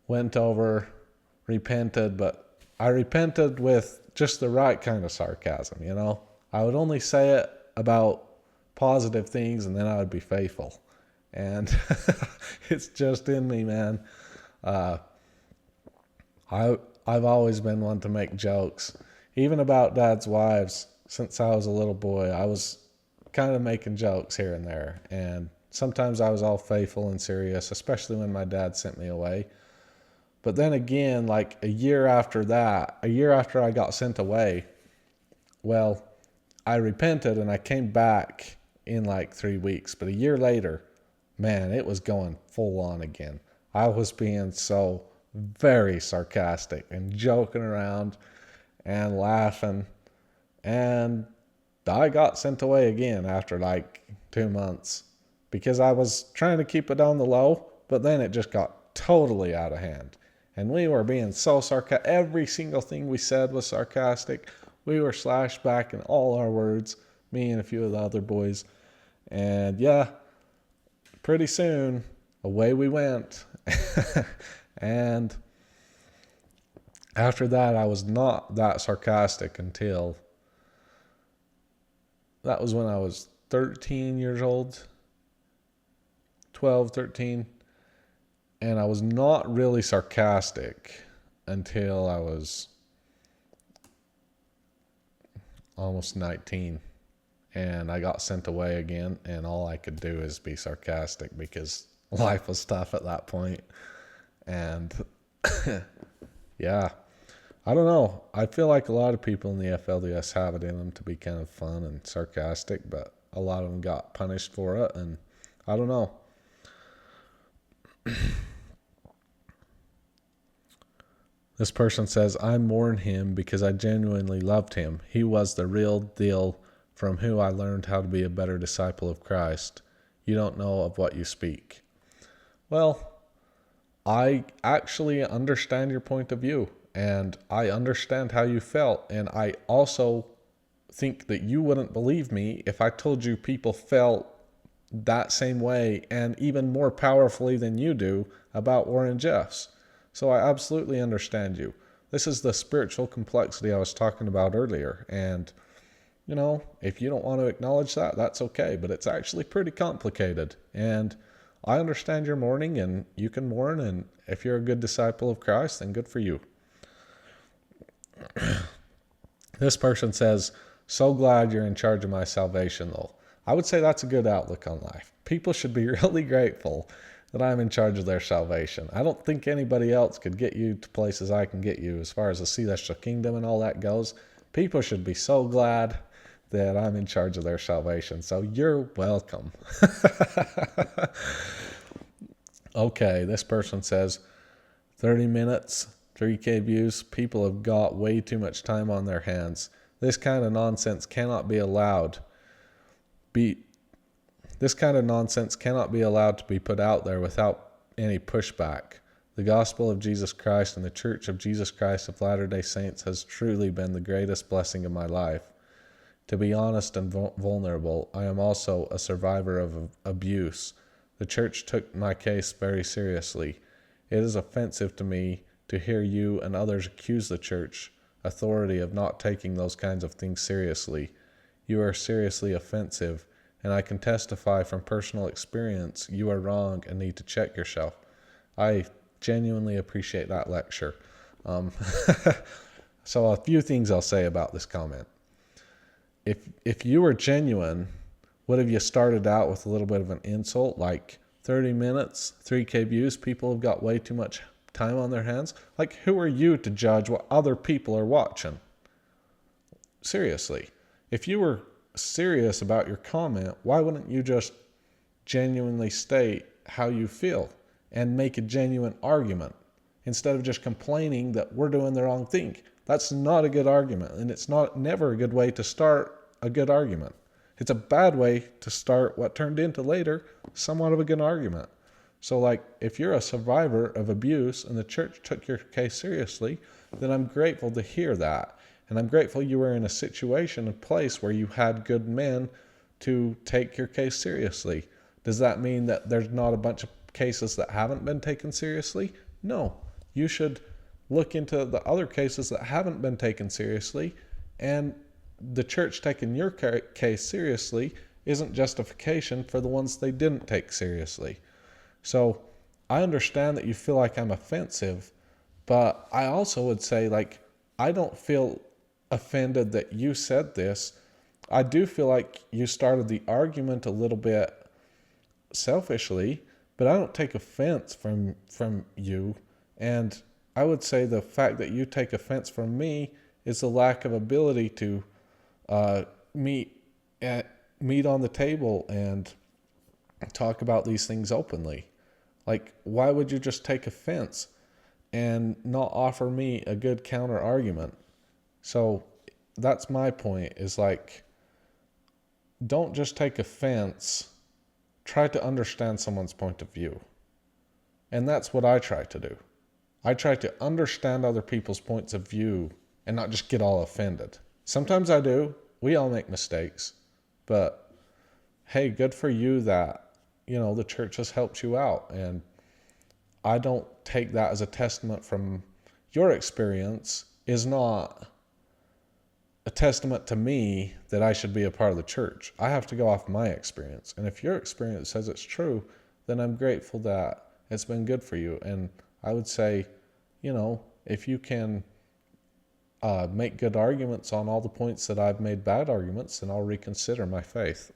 Speaker 1: went over, repented, but I repented with just the right kind of sarcasm, I would only say it about positive things, and then I would be faithful. And it's just in me, man. I've always been one to make jokes, even about Dad's wives. Since I was a little boy, I was kind of making jokes here and there. And sometimes I was all faithful and serious, especially when my dad sent me away. But then again, like a year after I got sent away, well, I repented and I came back in like 3 weeks. But a year later, man, it was going full on again. I was being so very sarcastic and joking around and laughing. And I got sent away again after like 2 months because I was trying to keep it on the low, but then it just got totally out of hand. And we were being so sarcastic. Every single thing we said was sarcastic. We were slashed back in all our words, me and a few of the other boys. And yeah, pretty soon, away we went. And after that, I was not that sarcastic until that was when I was 13 years old, 12, 13. And I was not really sarcastic until I was almost 19. And I got sent away again, and all I could do is be sarcastic because life was tough at that point. And yeah, I don't know. I feel like a lot of people in the FLDS have it in them to be kind of fun and sarcastic, but a lot of them got punished for it, and I don't know. This person says, I mourn him because I genuinely loved him. He was the real deal from whom I learned how to be a better disciple of Christ. You don't know of what you speak. Well, I actually understand your point of view, and I understand how you felt, and I also think that you wouldn't believe me if I told you people felt that same way and even more powerfully than you do about Warren Jeffs. So I absolutely understand you. This is the spiritual complexity I was talking about earlier, and if you don't want to acknowledge that, that's okay, but it's actually pretty complicated, and I understand your mourning, and you can mourn, and if you're a good disciple of Christ, then good for you. This person says, so glad you're in charge of my salvation, though. I would say that's a good outlook on life. People should be really grateful that I'm in charge of their salvation. I don't think anybody else could get you to places I can get you as far as the celestial kingdom and all that goes. People should be so glad that I'm in charge of their salvation. So you're welcome. Okay, this person says, 30 minutes, 3K views. People have got way too much time on their hands. This kind of nonsense cannot be allowed. This kind of nonsense cannot be allowed to be put out there without any pushback. The gospel of Jesus Christ and the Church of Jesus Christ of Latter-day Saints has truly been the greatest blessing of my life. To be honest and vulnerable, I am also a survivor of abuse. The church took my case very seriously. It is offensive to me to hear you and others accuse the church authority of not taking those kinds of things seriously. You are seriously offensive, and I can testify from personal experience you are wrong and need to check yourself. I genuinely appreciate that lecture. So a few things I'll say about this comment. If you were genuine, what if you started out with a little bit of an insult, like 30 minutes, 3K views, people have got way too much time on their hands? Like, who are you to judge what other people are watching? Seriously. If you were serious about your comment, why wouldn't you just genuinely state how you feel and make a genuine argument instead of just complaining that we're doing the wrong thing? That's not a good argument, and it's never a good way to start a good argument. It's a bad way to start what turned into later somewhat of a good argument. So like, if you're a survivor of abuse and the church took your case seriously, then I'm grateful to hear that. And I'm grateful you were in a situation, a place where you had good men to take your case seriously. Does that mean that there's not a bunch of cases that haven't been taken seriously? No. You should look into the other cases that haven't been taken seriously, and the church taking your case seriously isn't justification for the ones they didn't take seriously. So I understand that you feel like I'm offensive, but I also would say, like, I don't feel offended that you said this. I do feel like you started the argument a little bit selfishly, but I don't take offense from you. And I would say the fact that you take offense from me is the lack of ability to meet on the table and talk about these things openly. Like, why would you just take offense and not offer me a good counter argument? So that's my point, is like, don't just take offense. Try to understand someone's point of view. And that's what I try to do. I try to understand other people's points of view and not just get all offended. Sometimes I do. We all make mistakes. But hey, good for you that, the church has helped you out. And I don't take that as a testament from your experience is not a testament to me that I should be a part of the church. I have to go off my experience. And if your experience says it's true, then I'm grateful that it's been good for you. And I would say, if you can make good arguments on all the points that I've made bad arguments, then I'll reconsider my faith.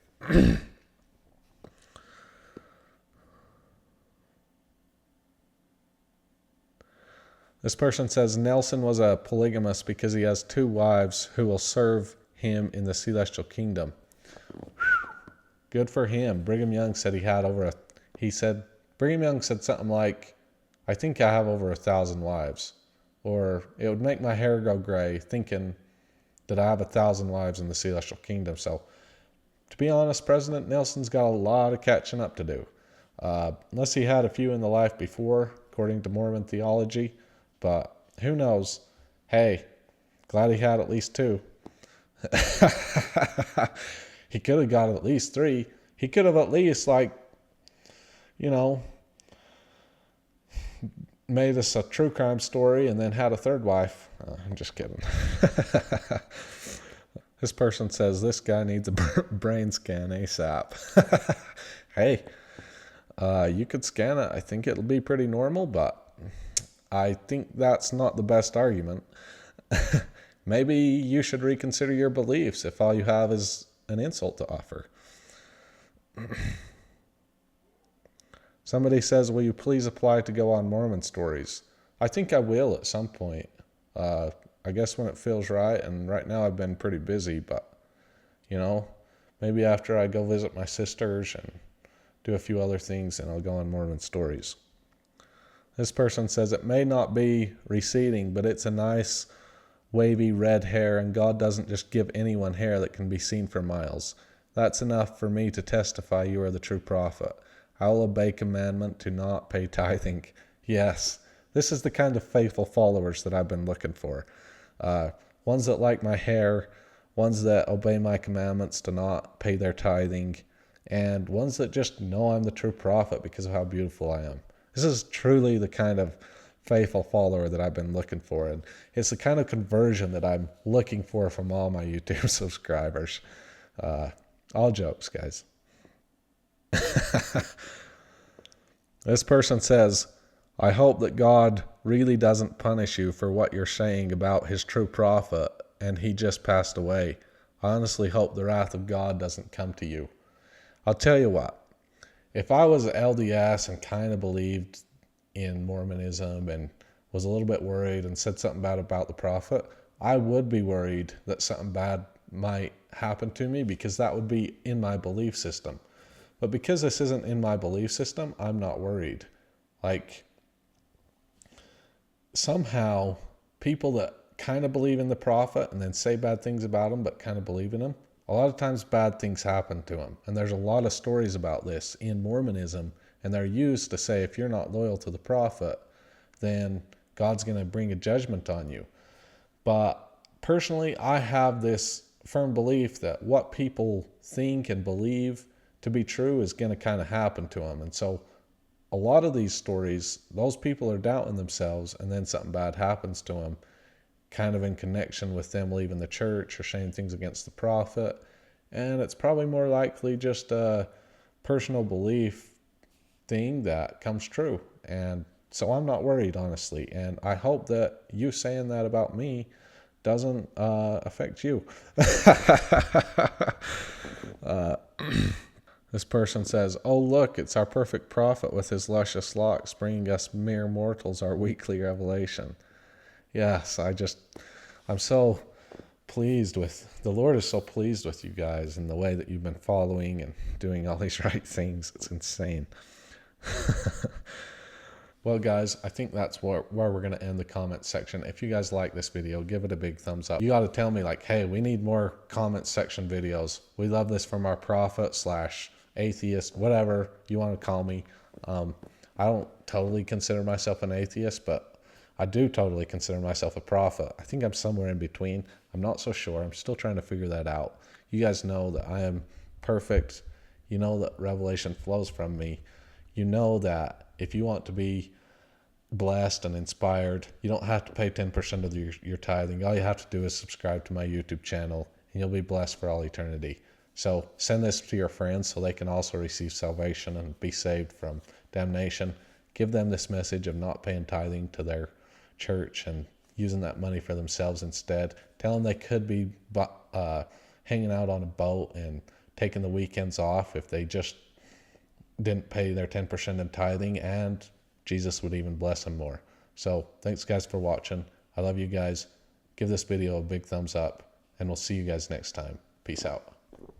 Speaker 1: This person says Nelson was a polygamist because he has 2 wives who will serve him in the celestial kingdom. Good for him. Brigham Young said Brigham Young said something like, I think I have over 1,000 wives. Or it would make my hair go gray thinking that I have 1,000 wives in the celestial kingdom. So to be honest, President Nelson's got a lot of catching up to do. Unless he had a few in the life before, according to Mormon theology. But who knows? Hey, glad he had at least 2. He could have got at least 3. He could have at least, made us a true crime story and then had a 3rd wife. I'm just kidding. This person says this guy needs a brain scan ASAP. Hey, you could scan it. I think it'll be pretty normal, but I think that's not the best argument. Maybe you should reconsider your beliefs if all you have is an insult to offer. Somebody says, will you please apply to go on Mormon Stories? I think I will at some point. I guess when it feels right, and right now I've been pretty busy, but, maybe after I go visit my sisters and do a few other things, and I'll go on Mormon Stories. This person says it may not be receding, but it's a nice wavy red hair, and God doesn't just give anyone hair that can be seen for miles. That's enough for me to testify you are the true prophet. I will obey commandment to not pay tithing. Yes, this is the kind of faithful followers that I've been looking for. Ones that like my hair, ones that obey my commandments to not pay their tithing, and ones that just know I'm the true prophet because of how beautiful I am. This is truly the kind of faithful follower that I've been looking for. And it's the kind of conversion that I'm looking for from all my YouTube subscribers. All jokes, guys. This person says, I hope that God really doesn't punish you for what you're saying about his true prophet and he just passed away. I honestly hope the wrath of God doesn't come to you. I'll tell you what. If I was LDS and kind of believed in Mormonism and was a little bit worried and said something bad about the prophet, I would be worried that something bad might happen to me because that would be in my belief system. But because this isn't in my belief system, I'm not worried. Somehow people that kind of believe in the prophet and then say bad things about him but kind of believe in him, A lot of times bad things happen to them. And there's a lot of stories about this in Mormonism. And they're used to say, if you're not loyal to the prophet, then God's going to bring a judgment on you. But personally, I have this firm belief that what people think and believe to be true is going to kind of happen to them. And so a lot of these stories, those people are doubting themselves, and then something bad happens to them, kind of in connection with them leaving the church or saying things against the prophet. And it's probably more likely just a personal belief thing that comes true. And so I'm not worried, honestly. And I hope that you saying that about me doesn't affect you. This person says, "Oh, look, it's our perfect prophet with his luscious locks, bringing us mere mortals our weekly revelation." Yes, I'm so pleased with, the Lord is so pleased with you guys and the way that you've been following and doing all these right things. It's insane. Well, guys, I think that's where we're going to end the comment section. If you guys like this video, give it a big thumbs up. You got to tell me, like, hey, we need more comment section videos. We love this from our prophet / atheist, whatever you want to call me. I don't totally consider myself an atheist, but I do totally consider myself a prophet. I think I'm somewhere in between. I'm not so sure. I'm still trying to figure that out. You guys know that I am perfect. You know that revelation flows from me. You know that if you want to be blessed and inspired, you don't have to pay 10% of your tithing. All you have to do is subscribe to my YouTube channel, and you'll be blessed for all eternity. So send this to your friends so they can also receive salvation and be saved from damnation. Give them this message of not paying tithing to their church and using that money for themselves instead. Tell them they could be hanging out on a boat and taking the weekends off if they just didn't pay their 10% in tithing, and Jesus would even bless them more. So thanks, guys, for watching. I love you guys. Give this video a big thumbs up, and we'll see you guys next time. Peace out.